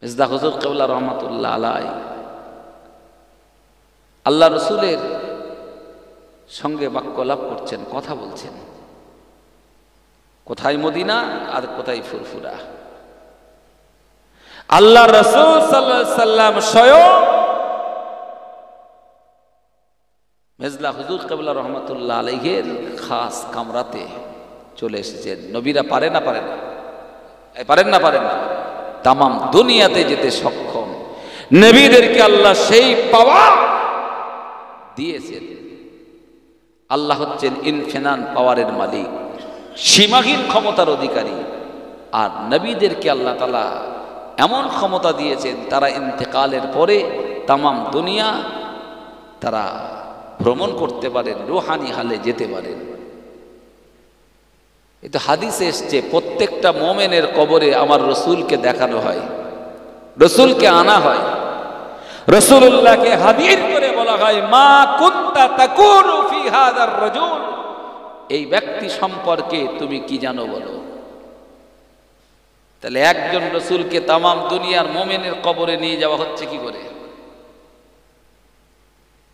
মিজদা হুজুর কেবলা রহমাতুল্লাহ আলাই আল্লাহ রসুলের সঙ্গে বাক্যলাপ করছেন, কথা বলছেন, কোথায় মদিনা আর কোথায় ফুরফুরা। আল্লাহ রাসূল সাল্লাল্লাহু আলাইহি সাল্লাম স্বয়ং মিজলা হুজুর কেবলা রহমাতুল্লাহ আলাইহির খাস কামরাতে চলে এসেছেন। নবীরা পারে না? পারেন না? পারেন না? তামাম দুনিয়াতে যেতে সক্ষম নবীদেরকে আল্লাহ সেই পাওয়ার দিয়েছেন। আল্লাহ হচ্ছেন ইনফিনান পাওয়ারের মালিক, সীমাহীন ক্ষমতার অধিকারী। আর নবীদেরকে আল্লাহ তাআলা এমন ক্ষমতা দিয়েছেন, তারা ইন্তেকালের পরে তামাম দুনিয়া তারা ভ্রমণ করতে পারেন, রুহানি হালে যেতে পারেন। এটা হাদিসে এসছে, প্রত্যেকটা মোমেনের কবরে আমার রসুলকে দেখানো হয়, রসুলকে আনা হয়, রসুলুল্লাহকে হাজির করে বলা হয়, মা কুনতা তাকুনু ফি হাযার রাজুল, এই ব্যক্তি সম্পর্কে তুমি কি জানো বলো। তাহলে একজন রসুলকে তামাম দুনিয়ার মোমেনের কবরে নিয়ে যাওয়া হচ্ছে কি করে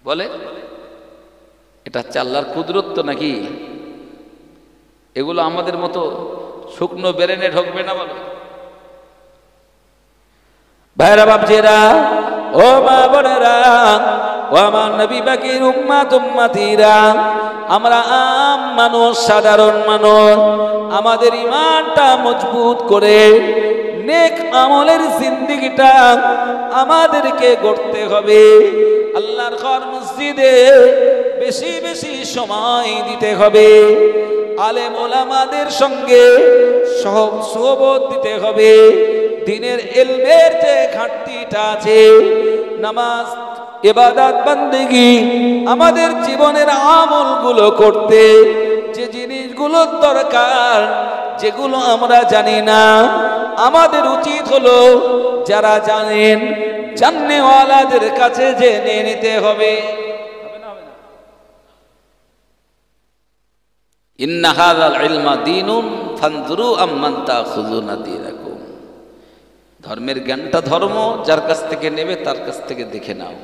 বলে? এটা হচ্ছে আল্লাহর কুদরত নাকি? এগুলো আমাদের মতো শুকনো বেরেনে ঢোকবে না বলো। ভাইরা বাপজিরা, ও মা বোনেরা, ও আমার নবী পাকের উম্মাত উম্মাতিরা, আমরা আম মানুষ, সাধারণ মানুষ, আমাদের ঈমানটা মজবুত করে নেক আমলের জিন্দেগিটা আমাদেরকে গড়তে হবে। আল্লাহর ঘর মসজিদে বেশি বেশি সময় দিতে হবে, আলেম ওলামাদের সঙ্গে সোহবত দিতে হবে। দ্বীনের ইলমের যে ঘাটতিটা আছে, নামাজ, ইবাদত, বান্দেগি, আমাদের জীবনের আমলগুলো করতে যে জিনিসগুলোর দরকার, যেগুলো আমরা জানি না, আমাদের উচিত হলো যারা জানেন জাননেওয়ালাদের কাছে জেনে নিতে হবে। ইন্না হাযাল ইলমা দীনুন ফানজুরু আম্মান তাখুযুনা দীনাকুম। ধর্মের জ্ঞানটা ধর্ম, যার কাছ থেকে নেবে তার কাছ থেকে দেখে নাও।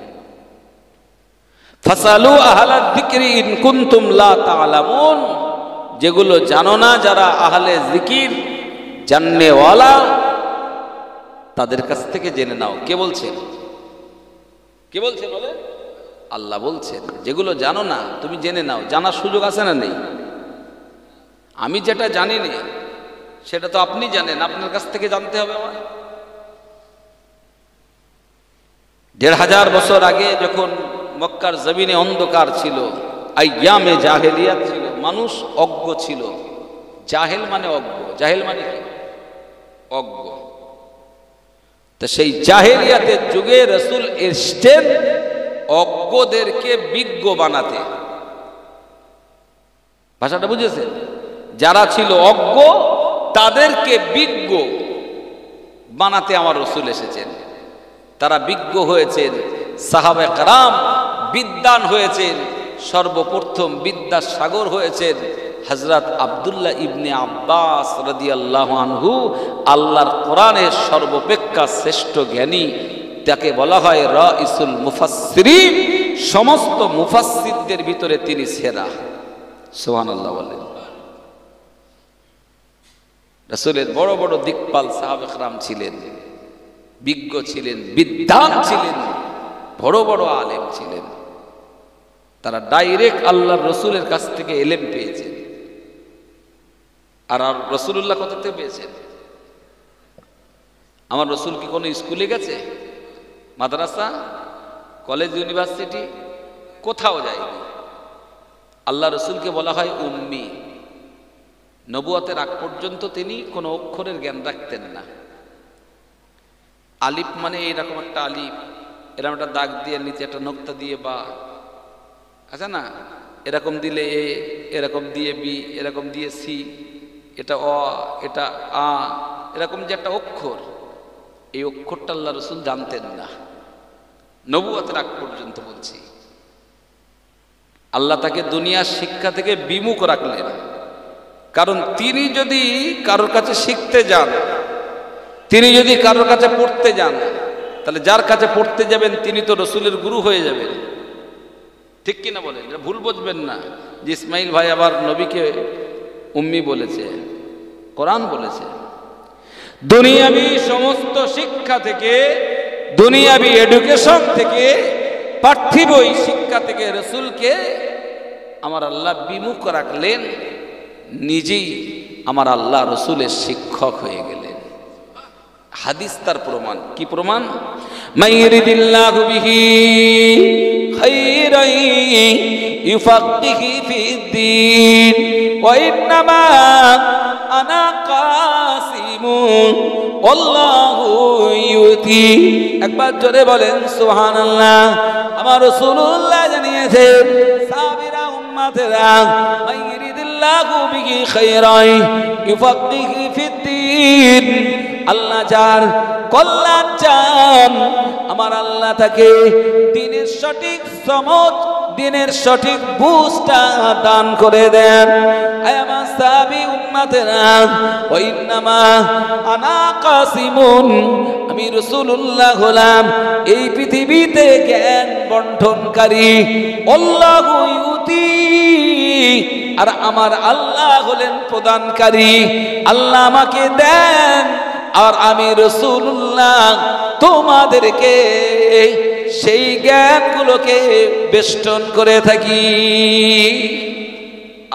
ফাসালু আহলা যিকরি ইন কুনতুম লা তা'লামুন, যেগুলো জানো না, যারা আহলে জিকির জাননেওয়ালা, তাদের কাছ থেকে জেনে নাও। কে বলছেন? কে বলছেন বলে? আল্লাহ বলছেন যেগুলো জানো না তুমি জেনে নাও। জানার সুযোগ আছে না নেই? আমি যেটা জানি না সেটা তো আপনি জানেন, আপনার কাছ থেকে জানতে হবে আমার। ১৫০০ বছর আগে যখন মক্কার জমিনে অন্ধকার ছিল, আইয়ামে জাহেলিয়াত ছিল, মানুষ অজ্ঞ ছিল। জাহেল মানে অজ্ঞ, জাহেল মানে কি? অজ্ঞ। তো সেই জাহেলিয়াতের যুগে রাসূল এসেছেন অজ্ঞদেরকে বিজ্ঞ বানাতে। ভাষাটা বুঝেছেন? যারা ছিল অজ্ঞ তাদেরকে বিজ্ঞ বানাতে আমার রাসূল এসেছেন। তারা বিজ্ঞ হয়েছেন, সাহাবায়ে কেরাম বিদ্বান হয়েছেন। সর্বপ্রথম বিদ্যার সাগর হয়েছেন হযরত আব্দুল্লাহ ইবনে আব্বাস রাদিয়াল্লাহু আনহু, আল্লাহর কোরআনের সর্বাপেক্ষা শ্রেষ্ঠ জ্ঞানী। তাকে বলা হয় রাইসুল মুফাসসিরিন, সমস্ত মুফাসসিরদের ভিতরে তিনি সেরা। সুবহানাল্লাহ বলেন। রাসূলের বড় বড় দিকপাল সাহাবায়ে কেরাম ছিলেন, বিজ্ঞ ছিলেন, বিদ্বান ছিলেন, বড় বড় আলেম ছিলেন। তারা ডাইরেক্ট আল্লাহর রাসূলের কাছ থেকে ইলম পেয়েছেন। আর রাসূলুল্লাহ কোথা থেকে পেয়েছেন? আমার রাসূল কি কোনো স্কুলে গেছে? মাদ্রাসা, কলেজ, ইউনিভার্সিটি কোথাও যায়নি। আল্লাহ রাসূলকে বলা হয় উম্মি। নবুয়তের আগ পর্যন্ত তিনি কোনো অক্ষরের জ্ঞান রাখতেন না। আলিফ মানে এরকম একটা আলিফ, এরকম একটা দাগ দিয়ে নিচে একটা নোক্তা দিয়ে বা আছে না, এরকম দিলে এ, এরকম দিয়ে বি, এরকম দিয়ে সি, এটা অ, এটা আ, এরকম যে একটা অক্ষর, এই অক্ষরটা আল্লাহ রাসূল জানতেন না নবুয়তের আগ পর্যন্ত। বলছি আল্লাহ তাকে দুনিয়ার শিক্ষা থেকে বিমুখ রাখলেন। কারণ তিনি যদি কারোর কাছে শিখতে যান, তিনি যদি কারোর কাছে পড়তে যান, তাহলে যার কাছে পড়তে যাবেন তিনি তো রাসূলের গুরু হয়ে যাবেন। ঠিক কিনা বলেন? এটা ভুল বুঝবেন না যে ইসমাইল ভাই আবার নবীকে উম্মি বলেছে। কোরআন বলেছে দুনিয়াবি সমস্ত শিক্ষা থেকে, দুনিয়াবি এডুকেশন থেকে, পার্থিব শিক্ষা থেকে রাসূলকে আমার আল্লাহ বিমুখ রাখলেন, নিজেই আমার আল্লাহ রাসূলের শিক্ষক হয়ে গেলেন। হাদিস তার প্রমাণ। কি প্রমাণ? মাইরিদিল্লাহু বিহি খাইরান ইউফাক্কিহু ফিদ্দীন ওয়া ইন্নামা আনা কাসিমুন আল্লাহু ইউতি। একবার জোরে বলেন সুবহানাল্লাহ। আমার রাসূলুল্লাহ জানিয়েছেন সাহাবীরা উম্মতেরা মাইরিদিল্লাহু বিহি খাইরান ইউফাক্কিহু ফিদ্দীন, আল্লাহ যার কল্যাণ চান আমার আল্লাহ তাকে দ্বীনের সঠিক সমঝ, দ্বীনের সঠিক বুঝটা দান করে দেন। আয় আমার সাহাবী উম্মতেরা, ওয়া ইন্নামা আনা কাসিমুন, আমি রাসূলুল্লাহ হলাম এই পৃথিবীতে জ্ঞান বন্টনকারী। আল্লাহু ইউতি, আর আমার আল্লাহ হলেন প্রদানকারী। আল্লাহ আমাকে দেন আর আমি রাসূলুল্লাহ তোমাদেরকে সেই জ্ঞানগুলোকে বেষ্টন করে থাকি।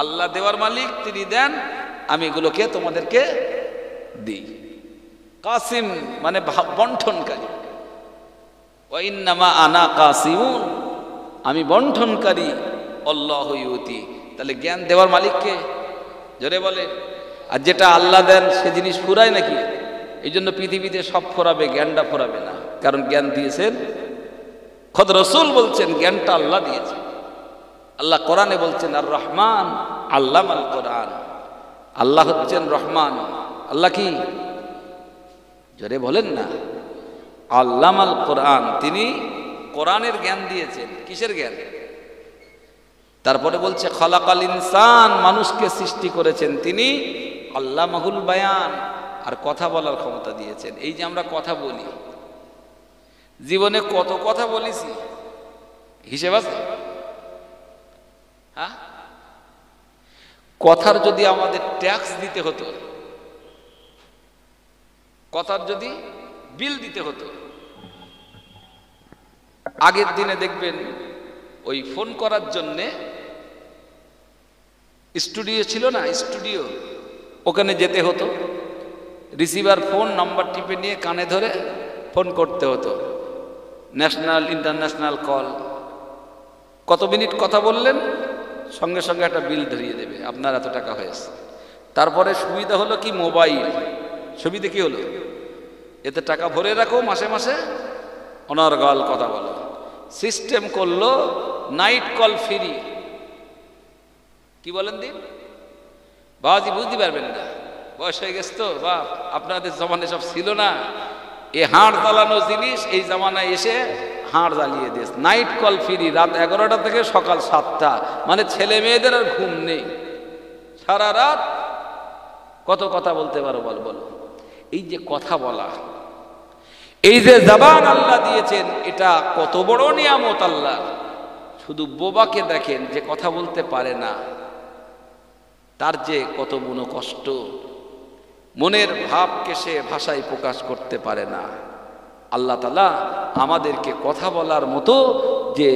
আল্লাহ দেওয়ার মালিক, তিনি দেন, আমি এগুলোকে তোমাদেরকে দিই। কাসিম মানে বন্টনকারী। ওয়া ইন্নামা আনা কাসিমুন, আমি বন্টনকারী। আল্লাহু ইউতি, তাহলে জ্ঞান দেওয়ার মালিককে জোরে বলে। আর যেটা আল্লাহ দেন সে জিনিস ফুরায় নাকি? এই জন্য পৃথিবীতে সব ফোরাবে, জ্ঞানটা ফোরাবে না। কারণ জ্ঞান দিয়েছেন খোদ রাসূল বলছেন জ্ঞানটা আল্লাহ দিয়েছেন। আল্লাহ কোরআনে বলছেন আর রহমান আল্লামাল কোরআন। আল্লাহ হচ্ছেন রহমান। আল্লাহ কি? জোরে বলেন না। আল্লামাল কোরআন, তিনি কোরআনের জ্ঞান দিয়েছেন। কিসের জ্ঞান? তারপরে বলছে খালাকাল ইনসান, মানুষকে সৃষ্টি করেছেন তিনি। আল্লামাহুল বায়ান, আর কথা বলার ক্ষমতা দিয়েছেন। এই যে আমরা কথা বলি, জীবনে কত কথা বলেছি হিসেব আছে? হ্যাঁ, কথার যদি আমাদের ট্যাক্স দিতে হতো, কথার যদি বিল দিতে হতো, আগের দিনে দেখবেন ওই ফোন করার জন্যে স্টুডিও ছিল না, স্টুডিও, ওখানে যেতে হতো, রিসিভার ফোন নাম্বার টিপে নিয়ে কানে ধরে ফোন করতে হতো, ন্যাশনাল ইন্টারন্যাশনাল কল। কত মিনিট কথা বললেন, সঙ্গে সঙ্গে একটা বিল ধরিয়ে দেবে, আপনার এত টাকা হয়েছে। তারপরে সুবিধা হলো কি, মোবাইল। সুবিধা কি হলো, এতে টাকা ভরে রাখো, মাসে মাসে অনর্গল কথা বলো। সিস্টেম করলো নাইট কল ফ্রি। কি বলেন দিন বাবাজি, বুঝতে পারবেন না, বয়স হয়ে গেছে তো বাপ, আপনাদের জমানায় সব ছিল না, এ হাড় জ্বালানো জিনিস এই জামানায় এসে হাড় জ্বালিয়ে দিয়েছে। নাইট কল ফ্রি, রাত 11টা থেকে সকাল 7টা, মানে ছেলে মেয়েদের আর ঘুম নেই, সারা রাত কত কথা বলতে পারো বল বলো। এই যে কথা বলা, এই যে জবান আল্লাহ দিয়েছেন, এটা কত বড় নিয়ামত আল্লাহ। শুধু বোবাকে দেখেন যে কথা বলতে পারে না, তার যে কত মনো কষ্ট, মনের ভাবকে সে ভাষায় প্রকাশ করতে পারে না। আল্লাহ তাআলা আমাদেরকে কথা বলার মতো যে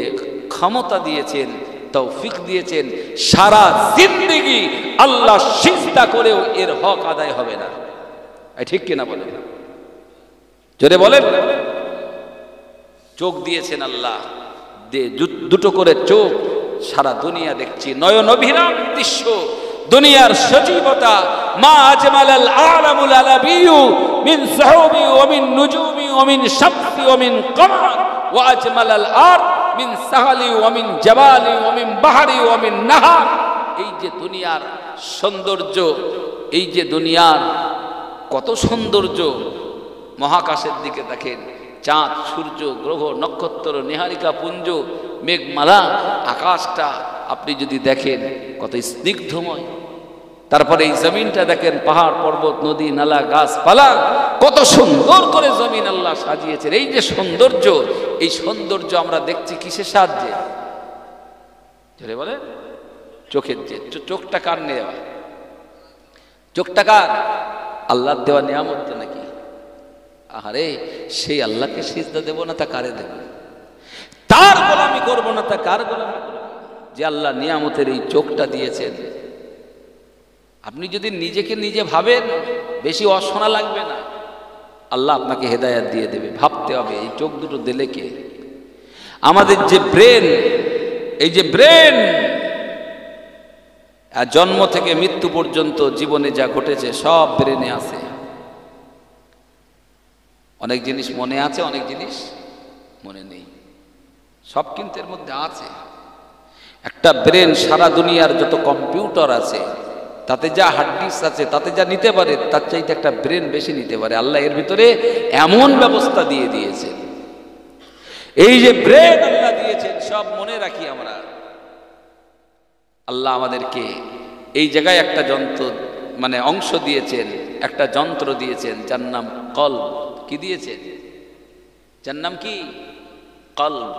ক্ষমতা দিয়েছেন, তৌফিক দিয়েছেন, সারা জিন্দেগি আল্লাহ সিজদা করেও এর হক আদায় হবে না। ঠিক কিনা বলেন? জোরে বলেন। চোখ দিয়েছেন আল্লাহ, দুটো করে চোখ, সারা দুনিয়া দেখছি, নয়ন অভিরাম দৃশ্য, দুনিয়ার সজীবতা। মা আজমালাল আলামুল আলাবিয়্যু মিন সুহুবি ওয়া মিন নুজুমি ওয়া মিন শামসি ওয়া মিন কমার ওয়া আজমালাল আরদ মিন সাহালি ওয়া মিন জাবালি ওয়া মিন বাহরি ওয়া মিন নাহার। এই যে দুনিয়ার সৌন্দর্য, এই যে দুনিয়ার কত সৌন্দর্য, মহাকাশের দিকে দেখেন, চাঁদ, সূর্য, গ্রহ, নক্ষত্র, নীহারিকা পুঞ্জ, মেঘমালা, আকাশটা আপনি যদি দেখেন কত স্নিগ্ধময়। তারপরে এই জমিনটা দেখেন, পাহাড় পর্বত, নদী নালা, গাছপালা, কত সুন্দর করে জমিন আল্লাহ সাজিয়েছেন। এই যে সৌন্দর্য, এই সৌন্দর্য আমরা দেখছি কিসের সাহায্যে? জোরে বলে, চোখের যে চোখটা কার নেওয়া? চোখটা কার? আল্লাহর দেওয়া নিয়ামত নাকি? আরে সেই আল্লাহকে সিজদা দেব না তা কারে দেব? তার গোলামি করব না তা কার গোলামি করব? যে আল্লাহ নিয়ামতের এই চোখটা দিয়েছেন। আপনি যদি নিজেকে নিজে ভাবেন, বেশি অশোনা লাগবে না, আল্লাহ আপনাকে হেদায়েত দিয়ে দেবে। ভাবতে হবে এই চোখ দুটো দিলে কে? আমাদের যে ব্রেন, এই যে ব্রেন, জন্ম থেকে মৃত্যু পর্যন্ত জীবনে যা ঘটেছে সব ব্রেনে আছে। অনেক জিনিস মনে আছে, অনেক জিনিস মনে নেই, সব কিন্তু এর মধ্যে আছে। একটা ব্রেন সারা দুনিয়ার যত কম্পিউটার আছে, তাতে যা হার্ড ডিস্ক আছে, তাতে যা নিতে পারে, তার চাইতে একটা ব্রেন বেশি নিতে পারে। আল্লাহ এর ভিতরে এমন ব্যবস্থা দিয়ে দিয়েছেন। এই যে ব্রেন আল্লাহ দিয়েছেন, সব মনে রাখি আমরা। আল্লাহ আমাদেরকে এই জায়গায় একটা যন্ত্র, মানে অংশ দিয়েছেন, একটা যন্ত্র দিয়েছেন, যার নাম কলব। কি দিয়েছেন? যার নাম কি? কলব।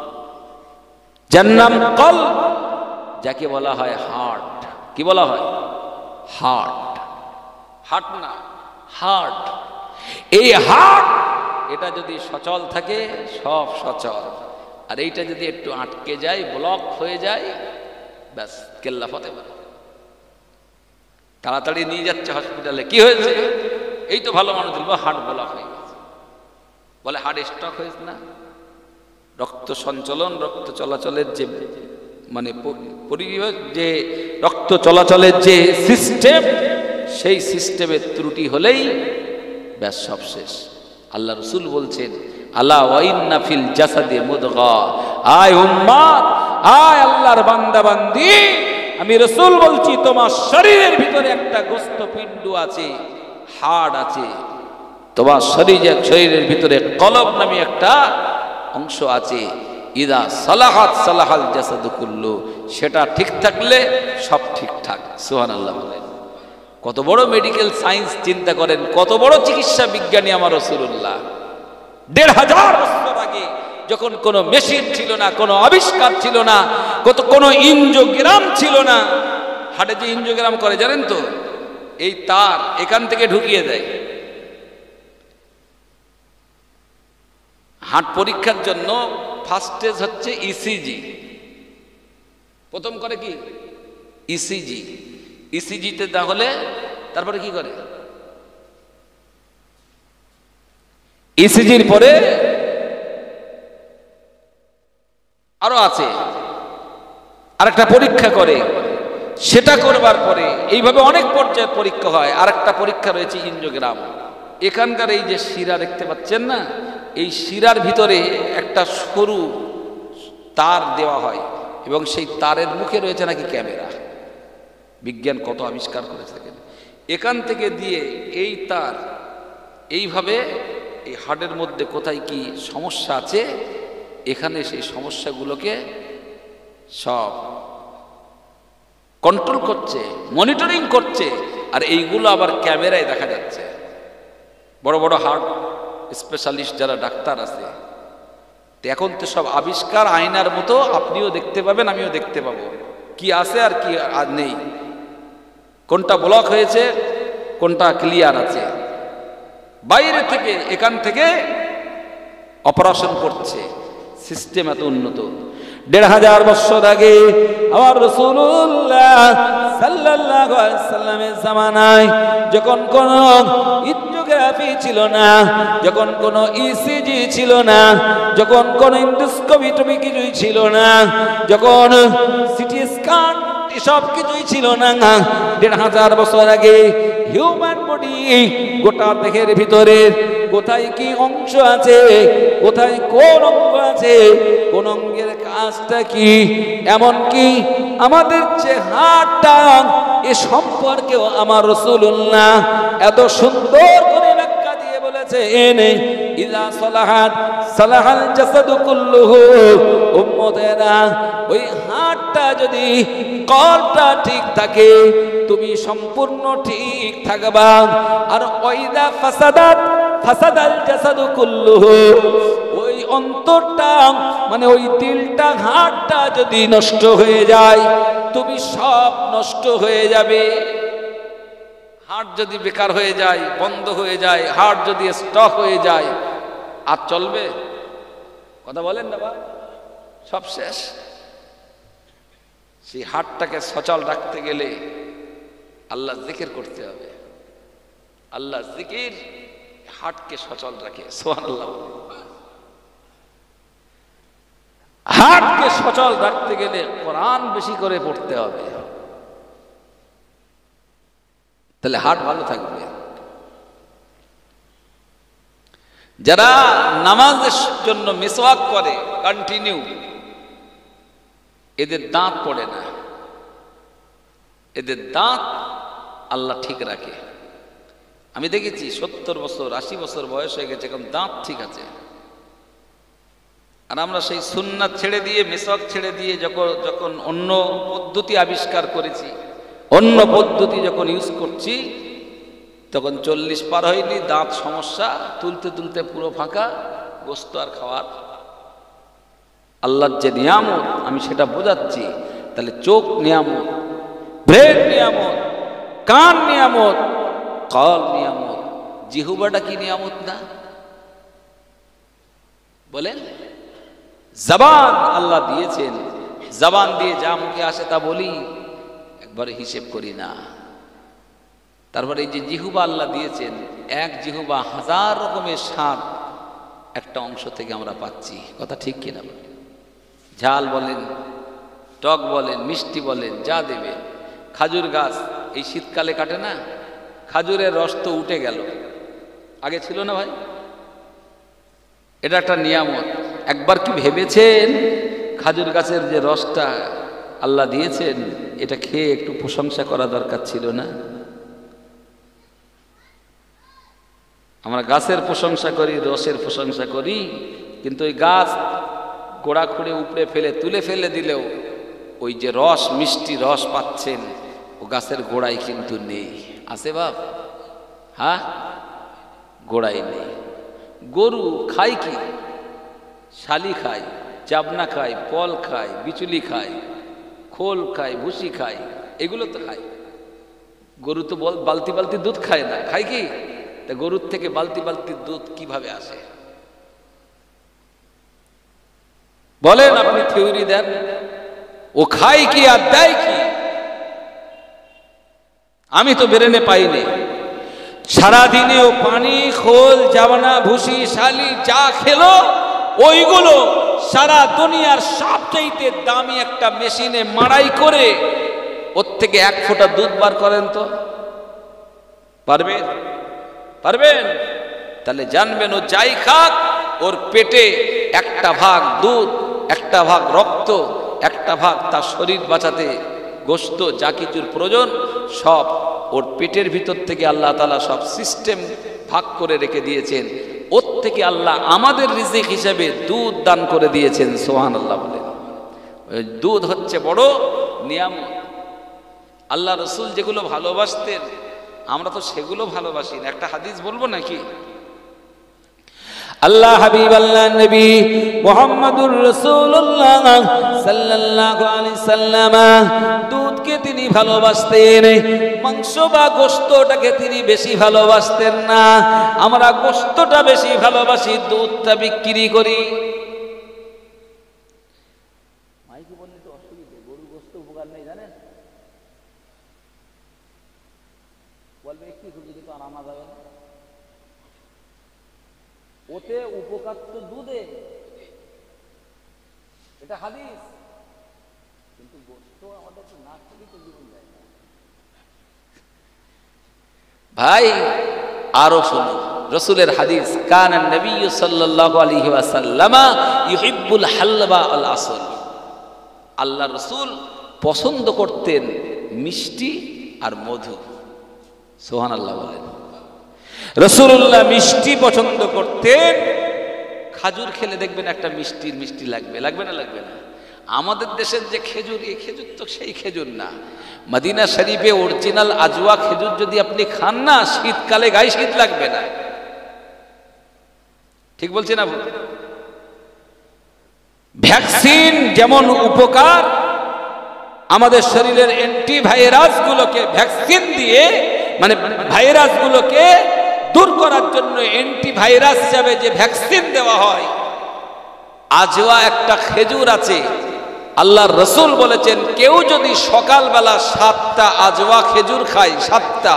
যার নাম কলব, যাকে বলা হয় হার্ট। কি বলা হয়? হার্ট। হার্ট না, হার্ট। এই হার্ট, এটা যদি সচল থাকে সব সচল, আর এইটা যদি একটু আটকে যায়, ব্লক হয়ে যায়, ব্যাস কেল্লা ফতে পারে। তাড়াতাড়ি নিয়ে যাচ্ছে হসপিটালে, কি হয়েছে? এই তো ভালো মানুষ দিল, হার্ট ব্লক হয়ে গেছে। বলে হার্ট স্ট্রোক হয়েছে না? রক্ত সঞ্চালন, রক্ত চলাচলের যে মানে পরিবেশ, যে রক্ত চলাচলের যে সিস্টেম, সেই সিস্টেমের ত্রুটি হলেই ব্যাস সব শেষ। আল্লাহ রসুল বলছেন, আলা ওয়া ইন্না ফিল জাসাদি মুদগা। আয় উম্মত, আয় আল্লাহর বান্দা বান্দি, আমি রসুল বলছি, তোমার শরীরের ভিতরে একটা গোস্ত পিণ্ড আছে, হাড় আছে। তোমার শরীরের ভিতরে কলব নামে একটা অংশ আছে। ইদা সালাহাত সালাহাল জাসাদু কুল্লু, সেটা ঠিক থাকলে সব ঠিকঠাক। সুবহানাল্লাহ বলেন। কত বড় মেডিকেল সায়েন্স চিন্তা করেন, কত বড় চিকিৎসা বিজ্ঞানী আমার রাসূলুল্লাহ। ১৫০০ বছর আগে যখন কোনো মেশিন ছিল না, কোনো আবিষ্কার ছিল না, কোনো ইনজিওগ্রাম ছিল না। হার্টে যে ইনজিওগ্রাম করে জানেন তো, এই তার এখান থেকে ঢুকিয়ে দেয়। হার্ট পরীক্ষার জন্য ফার্স্ট স্টেজ হচ্ছে ইসিজি। প্রথম করে কি ইসিজি। ইসিজিতে তাহলে তারপরে কি করে, ইসিজির পরে আরো আছে আরেকটা পরীক্ষা করে, সেটা করবার পরে এইভাবে অনেক পর্যায়ের পরীক্ষা হয়। আরেকটা পরীক্ষা রয়েছে ইনজিওগ্রাম। এখানকার এই যে শিরা দেখতে পাচ্ছেন না, এই শিরার ভিতরে একটা সরু তার দেওয়া হয় এবং সেই তারের মুখে রয়েছে নাকি ক্যামেরা। বিজ্ঞান কত আবিষ্কার করেছে দেখেন। এখান থেকে দিয়ে এই তার এইভাবে এই হার্টের মধ্যে কোথায় কি সমস্যা আছে, এখানে সেই সমস্যাগুলোকে সব কন্ট্রোল করছে, মনিটরিং করছে। আর এইগুলো আবার ক্যামেরায় দেখা যাচ্ছে। বড় বড় হার্ট স্পেশালিস্ট যারা ডাক্তার আছে, এখন তো সব আবিষ্কার আয়নার মতো, আপনিও দেখতে পাবেন, আমিও দেখতে পাবো কি আছে আর কি আর নেই, কোনটা ব্লক হয়েছে, কোনটা ক্লিয়ার আছে। বাইরে থেকে এখান থেকে অপারেশন করছে, সিস্টেম এত উন্নত। ১৫০০ বছর আগে আমার রাসূলুল্লাহ সাল্লাল্লাহু আলাইহি ওয়াসাল্লামের জামানায় যখন কোন ইনজিওগ্রাফি ছিল না, যখন কোন ইসিজি ছিল না, যখন কোন এন্ডোস্কোপি টমি কিছুই ছিল না, যখন সিটি স্ক্যান সব কিছুই ছিল না, ১৫০০ বছর আগে হিউম্যান বডি গোটা দেহের ভিতরে কোথায় কি অংশ আছে, কোথায় কোন অঙ্গ আছে, কোন অঙ্গের কাজটা কি, এমনকি আমাদের যে হাতটা, এ সম্পর্কেও আমার রাসূলুল্লাহ এত সুন্দর করে ব্যাখ্যা দিয়ে বলেছেন, ইযা সালাহাত সালাহাল জাসাদু কুল্লুহু। উম্মতেরা, ওই হাতটা যদি কলটা ঠিক থাকে, তুমি সম্পূর্ণ ঠিক থাকবা। আর ওয়াইদা ফাসাদাত ফাসাদাল জাসাদু কুল্লুহু, ওই অন্তরটা মানে ওই দিলটা, হার্টটা যদি নষ্ট হয়ে যায়, তুমি সব নষ্ট হয়ে যাবে। হার্ট যদি বেকার হয়ে যায়, বন্ধ হয়ে যায়, হার্ট যদি স্টক হয়ে যায়, আর চলবে? কথা বলেন না, সব শেষ। সেই হার্টটাকে সচল রাখতে গেলে আল্লাহ জিকির করতে হবে। আল্লাহ জিকির হার্টকে সচল রাখে। সুবহানাল্লাহ। হার্টকে সচল রাখতে গেলে কোরআন বেশি করে পড়তে হবে, তাহলে হার্ট ভালো থাকবে। যারা নামাজের জন্য মিসওয়াক করে কন্টিনিউ, এদের দাঁত পড়ে না, এদের দাঁত আল্লাহ ঠিক রাখে। আমি দেখেছি ৭০ বছর ৮০ বছর বয়স হয়ে গেছে, এখন দাঁত ঠিক আছে। আর আমরা সেই সুন্নাত ছেড়ে দিয়ে, মিসওয়াক ছেড়ে দিয়ে যখন অন্য পদ্ধতি আবিষ্কার করেছি, অন্য পদ্ধতি যখন ইউজ করছি, তখন ৪০ পার হয়নি, দাঁত সমস্যা, তুলতে তুলতে পুরো ফাঁকা, গোস্ত আর খাওয়ার। আল্লাহর যে নিয়ামত আমি সেটা বোঝাচ্ছি। তাহলে চোখ নিয়ামত, ব্রেন নিয়ামত, কান নিয়ামত, কল নিয়ামত, জিহ্বাটা কি নিয়ামত না? বলেন। জবান আল্লাহ দিয়েছেন, জবান দিয়ে যা মুখে আসে তা বলি, একবারে হিসেব করি না। তারপরে এই যে জিহ্বা আল্লাহ দিয়েছেন, এক জিহ্বা ১০০০ রকমের স্বাদ একটা অংশ থেকে আমরা পাচ্ছি। কথা ঠিক কিনা? ঝাল বলেন, টক বলেন, মিষ্টি বলেন, যা দেবে। খাজুর গাছ এই শীতকালে কাটে না, খাজুরের রস তো উঠে গেল, আগে ছিল না ভাই? এটা একটা নিয়ামত। একবার কি ভেবেছেন খাজুর গাছের যে রসটা আল্লাহ দিয়েছেন, এটা খেয়ে একটু প্রশংসা করা দরকার ছিল না? আমরা গাছের প্রশংসা করি, রসের প্রশংসা করি, কিন্তু ওই গাছ গোড়া খুঁড়ে উপড়ে ফেলে তুলে ফেলে দিলেও ওই যে রস, মিষ্টি রস পাচ্ছেন, ও গাছের গোড়ায় কিন্তু নেই, আছে বাপ? হ্যাঁ, গোড়াই নেই। গরু খায় কি? শালি খায়, চাবনা খায়, পল খায়, বিচুলি খায়, খোল খায়, ভুসি খায়, এগুলো তো খায়। গরু তো বালতি বালতি দুধ খায় না, খায় কি? তা গরুর থেকে বালতি বালতি দুধ কিভাবে আসে বলেন? আপনি থিওরি দেন, ও খায় কি আর দেয় কি? আমি তো বেরেনে পাইনি। সারাদিনে ও পানি, খোল, জাবানা, ভুসি, শালি যা খেলো ওইগুলো সারা দুনিয়ার সবচাইতে দামি একটা মেশিনে মাড়াই করে ওর থেকে 1 ফোঁটা দুধ বার করেন তো পারবেন? পারবেন? তাহলে জানবেন ও যাই খাক ওর পেটে একটা ভাগ দুধ, একটা ভাগ রক্ত, একটা ভাগ তার শরীর বাঁচাতে গোশত যা কিছুর প্রয়োজন সব ওর পেটের ভিতর থেকে আল্লাহ তাআলা সব সিস্টেম ভাগ করে রেখে দিয়েছেন। ওর থেকে আল্লাহ আমাদের রিজিক হিসেবে দুধ দান করে দিয়েছেন। সুবহানাল্লাহ বলেন। দুধ হচ্ছে বড় নিয়ামত। আল্লাহ রসুল যেগুলো ভালোবাসতেন আমরা তো সেগুলো ভালোবাসি না। একটা হাদিস বলবো নাকি? আল্লাহ হাবিব আল্লাহ নবী মুহাম্মদুর রাসূলুল্লাহ সাল্লাল্লাহু আলাইহি সাল্লাম দুধকে তিনি ভালোবাসতেন, মাংস বা গোশতটাকে তিনি বেশি ভালোবাসতেন না। আমরা গোশতটা বেশি ভালোবাসি, দুধটা বিক্রি করি। মাইকে বললে তো অসুবিধা, গরু গোশত উপকার নেই জানেন? বলবে একটু যদি তো আরামা যাবে না, ওতে উপকার তো দুধে, এটা হাদিস। কিন্তু গোশত আমাদের তো না খেলে তো জীবন যায় না। ভাই আরো শুনুন রাসূলের হাদিস, কানা নবী সাল্লাল্লাহু আলাইহি ওয়াসাল্লাম ইউহিব্বুল হালবা আল আসল। আল্লাহ রাসূল পছন্দ করতেন মিষ্টি আর মধু। সুবহানাল্লাহ বলেন। রাসূলুল্লাহ মিষ্টি পছন্দ করতেন। খাজুর খেলে দেখবেন একটা মিষ্টি লাগবে, লাগবে না? লাগবে না? আমাদের দেশের যে খেজুর, এই খেজুর তো সেই খেজুর না। মদিনা শরীফে অরিজিনাল আজওয়া খেজুর যদি আপনি খান না, শীতকালে গায়ে শীত লাগবে না। ঠিক বলছি না? ভ্যাকসিন যেমন উপকার, আমাদের শরীরের অ্যান্টিভাইরাস গুলোকে ভ্যাকসিন দিয়ে, মানে ভাইরাস গুলোকে দূর করার জন্য অ্যান্টিভাইরাস হিসাবে যে ভ্যাকসিন দেওয়া হয়, আজওয়া একটা খেজুর আছে। আল্লাহর রাসূল বলেছেন কেউ যদি সকালবেলা 7টা আজওয়া খেজুর খায়, 7টা,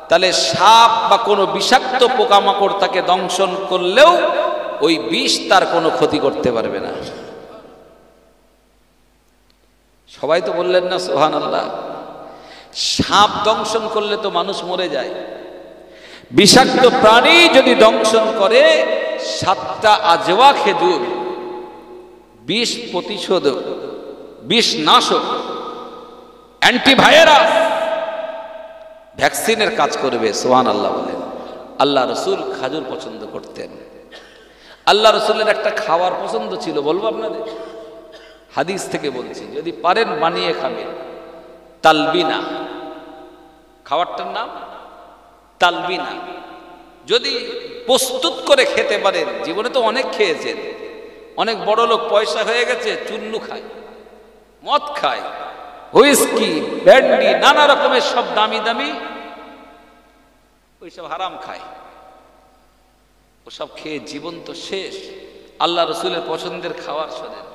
তাহলে সাপ বা কোনো বিষাক্ত পোকামাকড় তাকে দংশন করলেও ওই বিষ তার কোনো ক্ষতি করতে পারবে না। সবাই তো বললেন না সুবহানাল্লাহ? সাপ দংশন করলে তো মানুষ মরে যায়। বিষাক্ত প্রাণী যদি দংশন করে, 7টা আজওয়া খেজুর বিষ প্রতিশোধক, বিষ নাশক, অ্যান্টিভাইরাস, ভ্যাকসিনের কাজ করবে। সুবহানাল্লাহ বলেন। আল্লাহ রসুল খাজুর পছন্দ করতেন। আল্লাহ রসুলের একটা খাওয়ার পছন্দ ছিল, বলবো আপনাদের? হাদিস থেকে বলছি, যদি পারেন বানিয়ে খাবেন। তালবিনা, খাবারটার নাম তালবিনা। যদি প্রস্তুত করে খেতে পারেন, জীবনে তো অনেক খেয়েছেন, অনেক বড় লোক পয়সা হয়ে গেছে, চুন্নু খায়, মদ খায়, হুইস্কি, ব্র্যান্ডি, নানা রকমের সব দামি দামি ওইসব হারাম খায়। ওসব খেয়ে জীবন তো শেষ। আল্লাহ রসুলের পছন্দের খাবার শোনেন।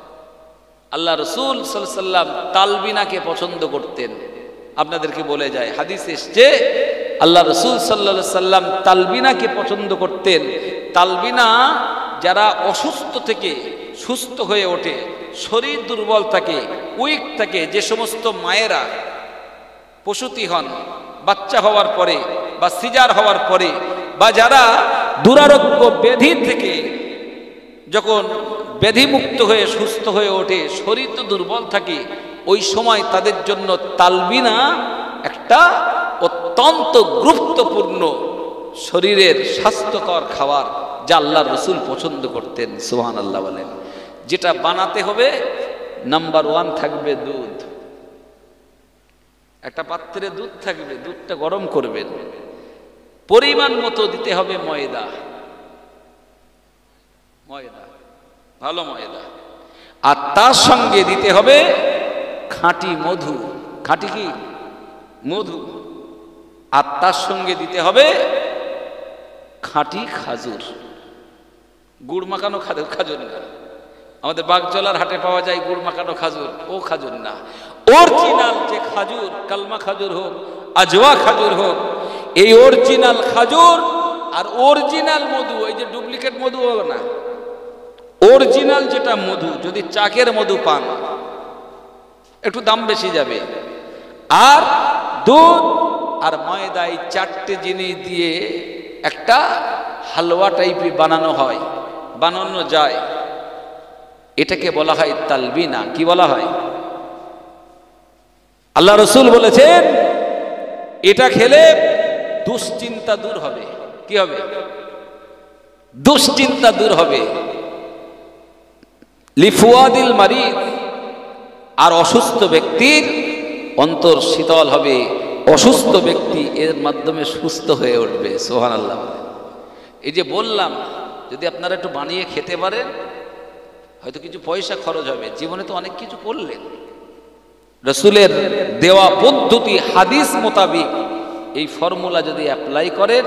আল্লাহ রসুল সাল্লাল্লাহু আলাইহি ওয়াসাল্লাম তালবিনাকে পছন্দ করতেন। আপনাদেরকে বলে যায়, হাদিস এসছে আল্লাহ রসুল সাল্লাল্লাহু আলাইহি ওয়াসাল্লাম তালবিনাকে পছন্দ করতেন। তালবিনা যারা অসুস্থ থেকে সুস্থ হয়ে ওঠে, শরীর দুর্বল থাকে, উইক থাকে, যে সমস্ত মায়েরা প্রসূতি হন, বাচ্চা হওয়ার পরে বা সিজার হওয়ার পরে, বা যারা দুরারোগ্য ব্যাধি থেকে যখন ব্যাধিমুক্ত হয়ে সুস্থ হয়ে ওঠে, শরীর তো দুর্বল থাকে, ওই সময় তাদের জন্য তালবিনা একটা অত্যন্ত গুরুত্বপূর্ণ শরীরের স্বাস্থ্যকর খাবার, যা আল্লাহর রসুল পছন্দ করতেন। সুবহানাল্লাহ বলেন। যেটা বানাতে হবে নাম্বার 1 থাকবে দুধ। একটা পাত্রে দুধ থাকবে, দুধটা গরম করবেন, পরিমাণ মতো দিতে হবে ময়দা, ময়দা, ভালো ময়দা, আর তার সঙ্গে দিতে হবে খাঁটি মধু, খাঁটি কি মধু, আর তার সঙ্গে দিতে হবে খাঁটি খাজুর, গুড় মাখানো খাজুর না, আমাদের বাগজলার হাটে পাওয়া যায় গুড় মাখানো খাজুর, ও খাজুর না, অরিজিনাল যে খাজুর, কালমা খাজুর হোক, আজওয়া খাজুর হোক, এই অরিজিনাল খাজুর আর অরিজিনাল মধু, এই যে ডুপ্লিকেট মধু হবে না, অরিজিনাল যেটা মধু, যদি চাকের মধু পান একটু দাম বেশি যাবে, আর দুধ আর ময়দা, এই চারটে জিনিস দিয়ে একটা হালুয়া টাইপের বানানো হয়, বানানো যায়, এটাকে বলা হয় তালবিনা। কি বলা হয়? আল্লাহ রসুল বলেছেন এটা খেলে দুশ্চিন্তা দূর হবে। কি হবে? দুশ্চিন্তা দূর হবে। লিফুয়াদিল মারিদ, আর অসুস্থ ব্যক্তির অন্তর শীতল হবে, অসুস্থ ব্যক্তি এর মাধ্যমে সুস্থ হয়ে উঠবে। সুবহানাল্লাহ। এই যে বললাম, যদি আপনারা একটু বানিয়ে খেতে পারেন, হয়তো কিছু পয়সা খরচ হবে, জীবনে তো অনেক কিছু করলেন, রসুলের দেওয়া পদ্ধতি হাদিস মোতাবিক এই ফর্মুলা যদি অ্যাপ্লাই করেন,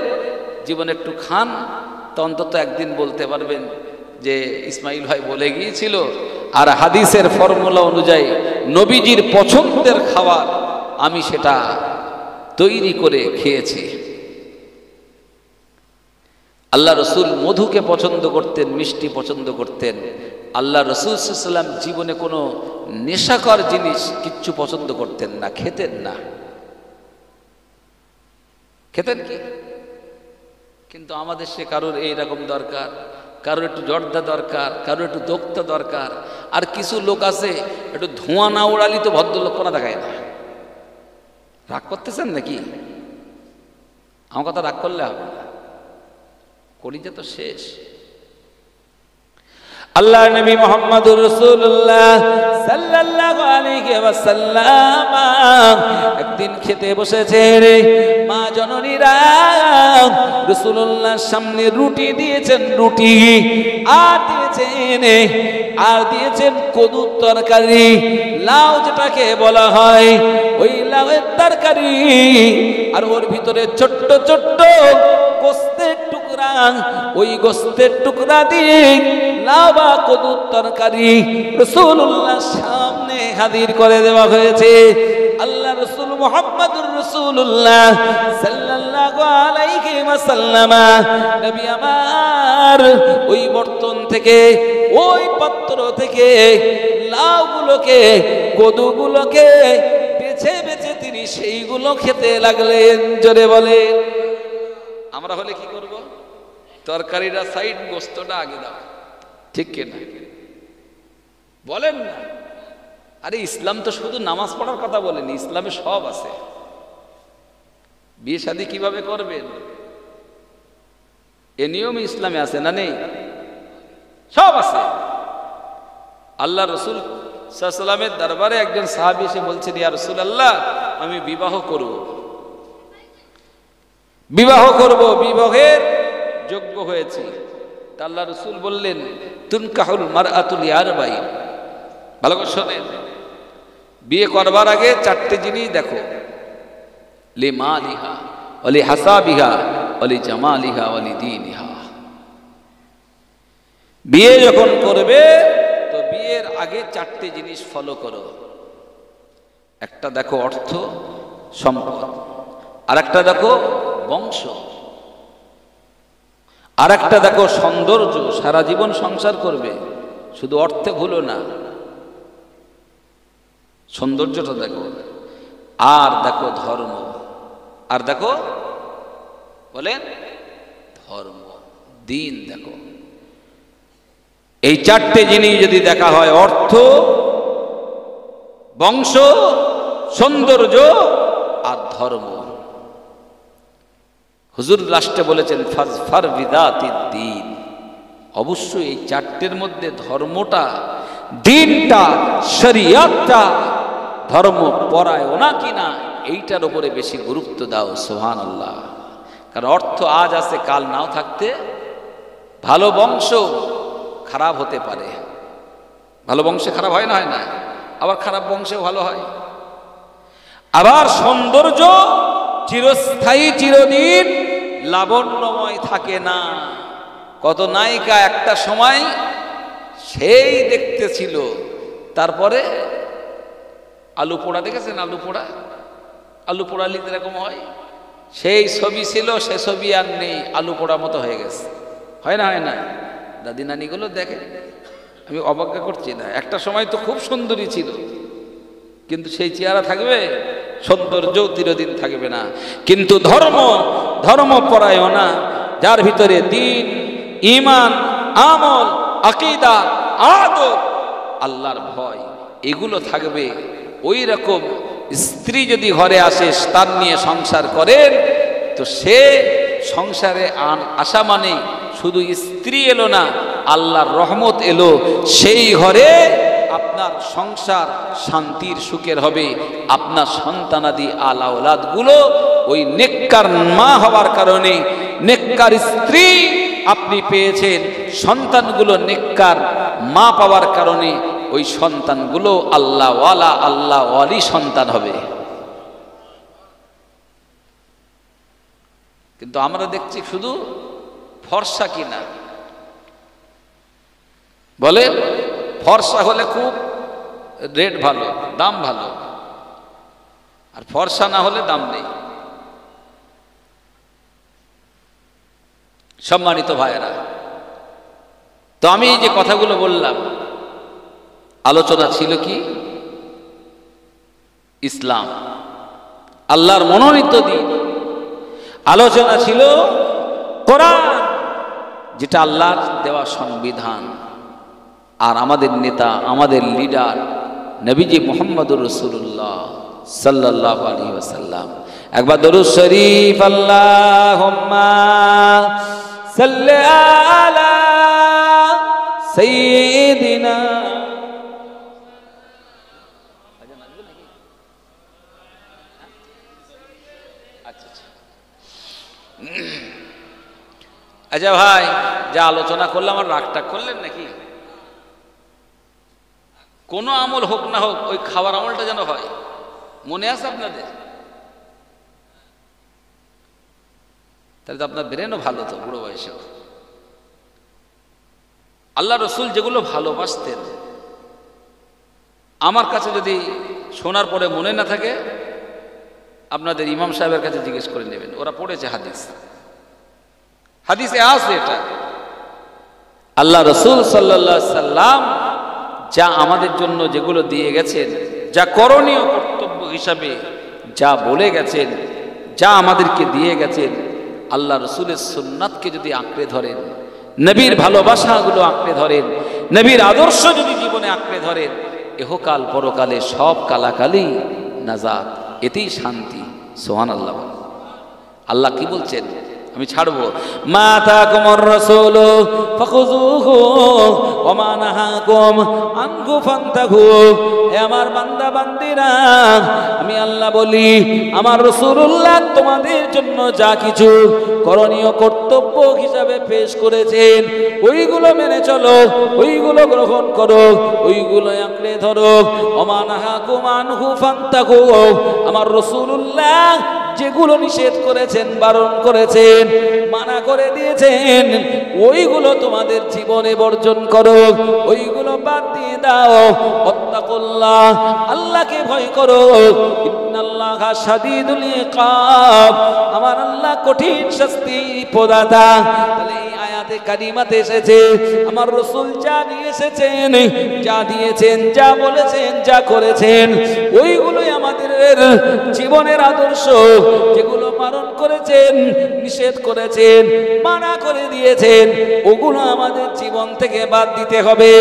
জীবনে একটু খান, তো অন্তত একদিন বলতে পারবেন যে ইসমাইল ভাই বলে গিয়েছিল, আর হাদিসের ফর্মুলা অনুযায়ী নবীজির পছন্দের খাবার আমি সেটা তৈরি করে খেয়েছি। আল্লাহ রসুল মধুকে পছন্দ করতেন, মিষ্টি পছন্দ করতেন। আল্লাহ রসুল সাল্লাল্লাহু আলাইহি ওয়াসাল্লাম জীবনে কোনো নেশাকর জিনিস কিচ্ছু পছন্দ করতেন না, খেতেন না। খেতেন কি? কিন্তু আমাদের সে কারোর এইরকম দরকার, কারোর একটু জর্দা দরকার, কারোর একটু দোক্তা দরকার, আর কিছু লোক আছে একটু ধোঁয়া না উড়ালি তো ভদ্রলোকপনা দেখায় না। রাগ করতেছেন নাকি? আমার কথা রাগ করলে হবে না, কলিজা তো শেষ। আল্লাহ নবী মুহাম্মদুর রাসূলুল্লাহ সাল্লাল্লাহু আলাইহি ওয়াসাল্লাম একদিন খেতে বসেছেন, মা জননীরা রাসূলুল্লাহর সামনে রুটি দিয়েছেন, রুটি আর দিয়েছেন কদুর তরকারি, লাউ যেটাকে বলা হয় ওই লাউয়ের তরকারি, আর ওর ভিতরে ছোট্ট ছোট্ট গোস্তের টুকরা, ওই গোস্তের টুকরা দিয়ে লাউ বা কদুর তরকারি রাসূলুল্লাহর সামনে হাজির করে দেওয়া হয়েছে। আল্লাহ রাসূল মুহাম্মদুর রাসূলুল্লাহ সাল্লাল্লাহু আলাইহি ওয়াসাল্লাম নবী আমার ওই বর্তন থেকে, ওই পাত্র থেকে লাউগুলোকে, কদুগুলোকে বেছে বেছে তিনি সেইগুলো খেতে লাগলেন। জোরে বলে। আমরা হলে কি করব? তরকারিটা সাইড, গোস্তটা আগে দাও, ঠিক কিনা বলেন না? আরে ইসলাম তো শুধু নামাজ পড়ার কথা বলেনি, ইসলামে সব আছে। বিয়ে শাদী কিভাবে করবেন এ নিয়ম ইসলামে আছে না নেই? সব আছে। আল্লাহ রসুল সাল্লাল্লাহু আলাইহি ওয়াসাল্লামের দরবারে একজন সাহাবী এসে বলছেন, ইয়া রাসূলুল্লাহ, আমি বিবাহ করব, বিবাহের যোগ্য হয়েছি। তা আল্লাহ রসুল বললেন, তুনকাহুল মারআতু লিআরবাঈন। ভালো করে শোনেন, বিয়ে করবার আগে চারটে জিনিস দেখো, লিমালিহা ওয়া লিহাসাবিহা ওয়া লিজামালিহা ওয়া লিদীনিহা। বিয়ে যখন করবে তো বিয়ের আগে চারটে জিনিস ফলো করো। একটা দেখো অর্থ সম্পদ, আর একটা দেখো বংশ, আর একটা দেখো সৌন্দর্য, সারা জীবন সংসার করবে, শুধু অর্থে ভুলো না, সৌন্দর্যটা দেখো, আর দেখো ধর্ম, আর দেখো বলেন ধর্ম, দিন দেখো। এই চারটে জিনিস যদি দেখা হয়, অর্থ, বংশ, সৌন্দর্য আর ধর্ম, হুজুর লাস্টে বলেছেন ফাজফার বিদাতিদ দ্বীন। অবশ্যই এই চারটের মধ্যে ধর্মটা, দিনটা, শরিয়তটা, ধর্ম পরায়ণা কিনা এইটার উপরে বেশি গুরুত্ব দাও। সুবহানাল্লাহ। কারণ অর্থ আজ আছে, কাল নাও থাকতে। ভালো বংশ খারাপ হতে পারে, ভালো বংশে খারাপ হয় না, হয় না? আবার খারাপ বংশেও ভালো হয়। আবার সৌন্দর্য চিরস্থায়ী, চিরদিন লাবণ্যময় থাকে না। কত নায়িকা একটা সময় সেই দেখতে ছিল, তারপরে আলু পোড়া দেখেছেন? আলু পোড়া, আলু পোড়ালি এরকম হয়। সেই ছবি ছিল, সে ছবি আর নেই, আলু পোড়া মতো হয়ে গেছে। হয় না, হয় না? দাদি নানিগুলো দেখে, আমি অবজ্ঞা করছি না। একটা সময় তো খুব সুন্দরী ছিল, কিন্তু সেই চেহারা থাকবে? সৌন্দর্য চিরদিন থাকবে না। কিন্তু ধর্মপরায়ণা, যার ভিতরে দ্বীন, ঈমান, আমল, আকীদা, আদব, আল্লাহর ভয় এগুলো থাকবে, ওই রকম স্ত্রী যদি ঘরে আসে, তার নিয়ে সংসার করেন, তো সে সংসারে আসা মানে শুধু স্ত্রী এলো না, আল্লাহর রহমত এলো। সেই ঘরে আপনার সংসার শান্তির সুখের হবে। আপনার সন্তানাদি আলাওলাদগুলো ওই নেককার মা হওয়ার কারণে, নেককার স্ত্রী আপনি পেয়েছেন, সন্তানগুলো নেককার মা পাওয়ার কারণে ওই সন্তানগুলো আল্লাহওয়ালা, আল্লাহওয়ালি সন্তান হবে। কিন্তু আমরা দেখছি শুধু ফর্সা কিনা, বলে ফর্সা হলে খুব রেট ভালো, দাম ভালো, আর ফর্সা না হলে দাম নেই। সম্মানিত ভাইয়েরা, তো আমি যে কথাগুলো বললাম, আলোচনা ছিল কি? ইসলাম, আল্লাহর মনোনীত দিন। আলোচনা ছিল কোরআন, যেটা আল্লাহর দেওয়া সংবিধান। আর আমাদের নেতা, আমাদের লিডার নবীজি মুহাম্মদুর রাসূলুল্লাহ সাল্লাল্লাহু আলাইহি ওয়াসাল্লাম। একবার দরুদ শরীফ, আল্লাহুম্মা সাল্লি আলা সাইয়্যিদিনা। আচ্ছা ভাই, যা আলোচনা করলাম, আর রাগটা করলেন নাকি? কোনো আমল হোক না হোক, ওই খাওয়ার আমলটা যেন হয়। মনে আছে আপনাদের? তাহলে তো আপনার ব্রেনও ভালো, তো বুড়ো বয়সেও। আল্লাহ রসুল যেগুলো ভালোবাসতেন, আমার কাছে যদি শোনার পরে মনে না থাকে, আপনাদের ইমাম সাহেবের কাছে জিজ্ঞেস করে নেবেন, ওরা পড়েছে হাদিস, হাদিসে আছে এটা। আল্লাহ রসুল সাল্লাল্লাহু আলাইহি সাল্লাম যা আমাদের জন্য যেগুলো দিয়ে গেছেন, যা করণীয় কর্তব্য হিসাবে যা বলে গেছেন, যা আমাদেরকে দিয়ে গেছেন, আল্লাহ রসুলের সুন্নাতকে যদি আঁকড়ে ধরেন, নবীর ভালোবাসাগুলো আঁকড়ে ধরেন, নবীর আদর্শ যদি জীবনে আঁকড়ে ধরেন, এহকাল পরকালে সব কালাকালি নাজাত, এতেই শান্তি। সুবহানাল্লাহ। আল্লাহ কি বলছেন? আমি ছাড়বো, মা আতাকুমুর রাসূলু ফাখুযুহু ওয়া মা নাহাকুম আনহু ফান্তাহু। হে আমার বান্দা বান্দিরা, আমি আল্লাহ বলি, আমার রাসূলুল্লাহ তোমাদের জন্য যা কিছু করণীয় কর্তব্য হিসাবে পেশ করেছেন, ওইগুলো মেনে চলো, ওইগুলো গ্রহণ করো, ওইগুলো আঁকড়ে ধরো। ওয়া মা নাহাকুম আনহু ফান্তাহু। আমার রাসূলুল্লাহ যেগুলো নিষেধ করেছেন, বারণ করেছেন, মানা করে দিয়েছেন, ওইগুলো তোমাদের জীবনে বর্জন করো, ওইগুলো বাদ দিয়ে দাও। ওয়াত্তাকুল্লাহ, আল্লাহকে ভয় করো। ইন্নাল্লাহা শাদীদুল ইকাব, আমার আল্লাহ কঠিন শাস্তি প্রদাতা। তাহলে এই আয়াতে কারিমাতে এসেছে, আমার রাসূল যা নিয়ে এসেছেন, যা দিয়েছেন, যা বলেছেন, যা করেছেন, ওইগুলোই আমাদের জীবনের আদর্শ, যেগুলো বারণ করেছেন, নিষেধ করেছেন, মানা করে দিয়েছেন, ওগুলো আমাদের জীবন থেকে বাদ দিতে হবে,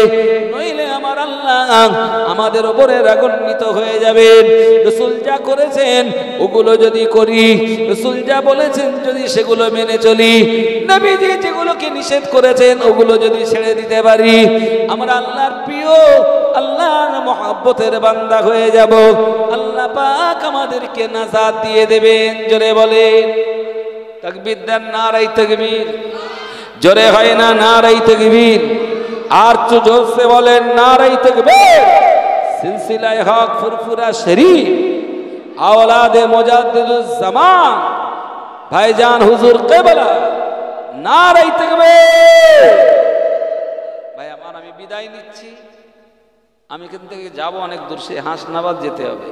নইলে আমার আল্লাহ আমাদের উপরে রাগান্বিত হয়ে যাবেন। রাসূল যা করেছেন ওগুলো যদি করি, রাসূল যা বলেছেন যদি সেগুলো মেনে চলি, নবীজি যেগুলোকে নিষেধ করেছেন ওগুলো যদি ছেড়ে দিতে পারি, আমরা আল্লাহর প্রিয়, আল্লাহর মহব্বতের বান্দা হয়ে যাব। আল্লাহ পাক আমাদেরকে নাজাত দিয়ে দেবেন। জোরে বলেন তাকবীর দেন, নারায়ে তাকবীর। জোরে হয় না নারায়ে তাকবীর? আর তো জোরসে বলেন নারায়ে তাকবীর। সিলসিলায়ে হক ফুরফুরা শরীফ আওলাদে মুজাদ্দিদুজ জামান ভাইজান হুজুর কিবলা, নারায়ে তাকবীর। ভাই আমার, আমি বিদায় নিচ্ছি। আমি এখান থেকে যাব অনেক দূর, সে হাসনাবাদ যেতে হবে।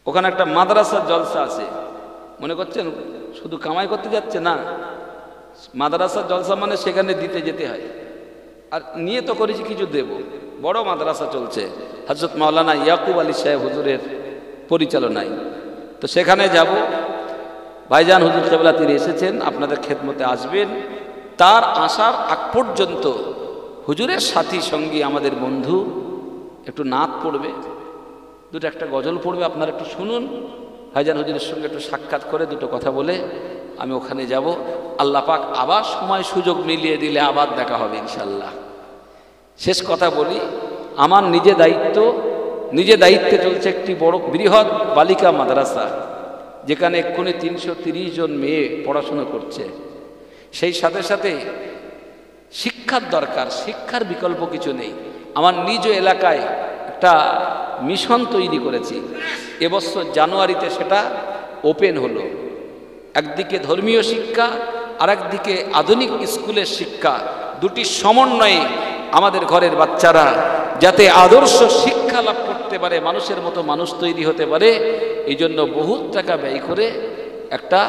ওখানে একটা মাদ্রাসার জলসা আছে। মনে করছেন শুধু কামাই করতে যাচ্ছে? না, মাদ্রাসার জলসা মানে সেখানে দিতে যেতে হয়। আর নিয়ে তো করেছি কিছু দেব। বড় মাদ্রাসা চলছে হযরত মাওলানা ইয়াকুব আলী সাহেব হুজুরের পরিচালনায়। তো সেখানে যাব। ভাইজান হুজুর কিবলা তিনি এসেছেন, আপনাদের খেদমতে আসবেন। তার আসার আগ পর্যন্ত হুজুরের সাথী সঙ্গী আমাদের বন্ধু একটু নাত পড়বে, দুটো একটা গজল পড়বে, আপনারা একটু শুনুন। ভাইজান হুজুরের সঙ্গে একটু সাক্ষাৎ করে দুটো কথা বলে আমি ওখানে যাব। আল্লাহ পাক আবার সময় সুযোগ মিলিয়ে দিলে আবার দেখা হবে ইনশাল্লাহ। শেষ কথা বলি, আমার নিজে দায়িত্বে চলছে একটি বড় বৃহৎ বালিকা মাদ্রাসা, যেখানে এক্ষুনি 330 জন মেয়ে পড়াশুনো করছে। সেই সাথে সাথে শিক্ষার দরকার, শিক্ষার বিকল্প কিছু নেই। আমার নিজ এলাকায় একটা মিশন তৈরি করেছি। এবছর জানুয়ারিতে সেটা ওপেন হলো। একদিকে ধর্মীয় শিক্ষা, আর একদিকে আধুনিক স্কুলের শিক্ষা, দুটি সমন্বয়ে আমাদের ঘরের বাচ্চারা যাতে আদর্শ শিক্ষা লাভ করতে পারে, মানুষের মতো মানুষ তৈরি হতে পারে, এই জন্য বহুত টাকা ব্যয় করে একটা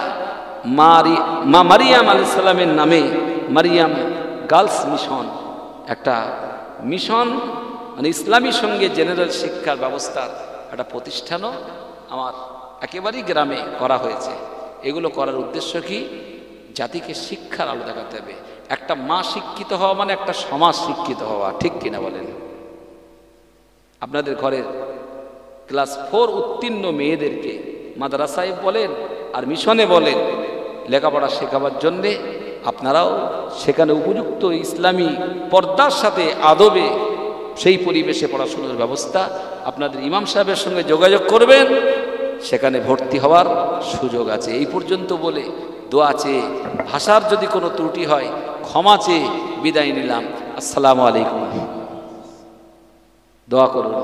মা মারিয়াম আলাইহিস সালামের নামে মারিয়াম গার্লস মিশন, একটা মিশন মানে ইসলামী সঙ্গে জেনারেল শিক্ষার ব্যবস্থার একটা প্রতিষ্ঠানও আমার একেবারেই গ্রামে করা হয়েছে। এগুলো করার উদ্দেশ্য কি? জাতিকে শিক্ষার আলো দেখাতে হবে। একটা মা শিক্ষিত হওয়া মানে একটা সমাজ শিক্ষিত হওয়া, ঠিক কিনা বলেন? আপনাদের ঘরের ক্লাস 4 উত্তীর্ণ মেয়েদেরকে মাদ্রাসায় বলেন আর মিশনে বলেন লেখাপড়া শেখাবার জন্যে আপনারাও সেখানে উপযুক্ত ইসলামী পর্দার সাথে আদবে সেই পরিবেশে পড়াশোনার ব্যবস্থা, আপনাদের ইমাম সাহেবের সঙ্গে যোগাযোগ করবেন, সেখানে ভর্তি হওয়ার সুযোগ আছে। এই পর্যন্ত বলে দোয়া চেয়ে, ভাষার যদি কোনো ত্রুটি হয় ক্ষমা চেয়ে বিদায় নিলাম। আসসালামু আলাইকুম। দোয়া করুন।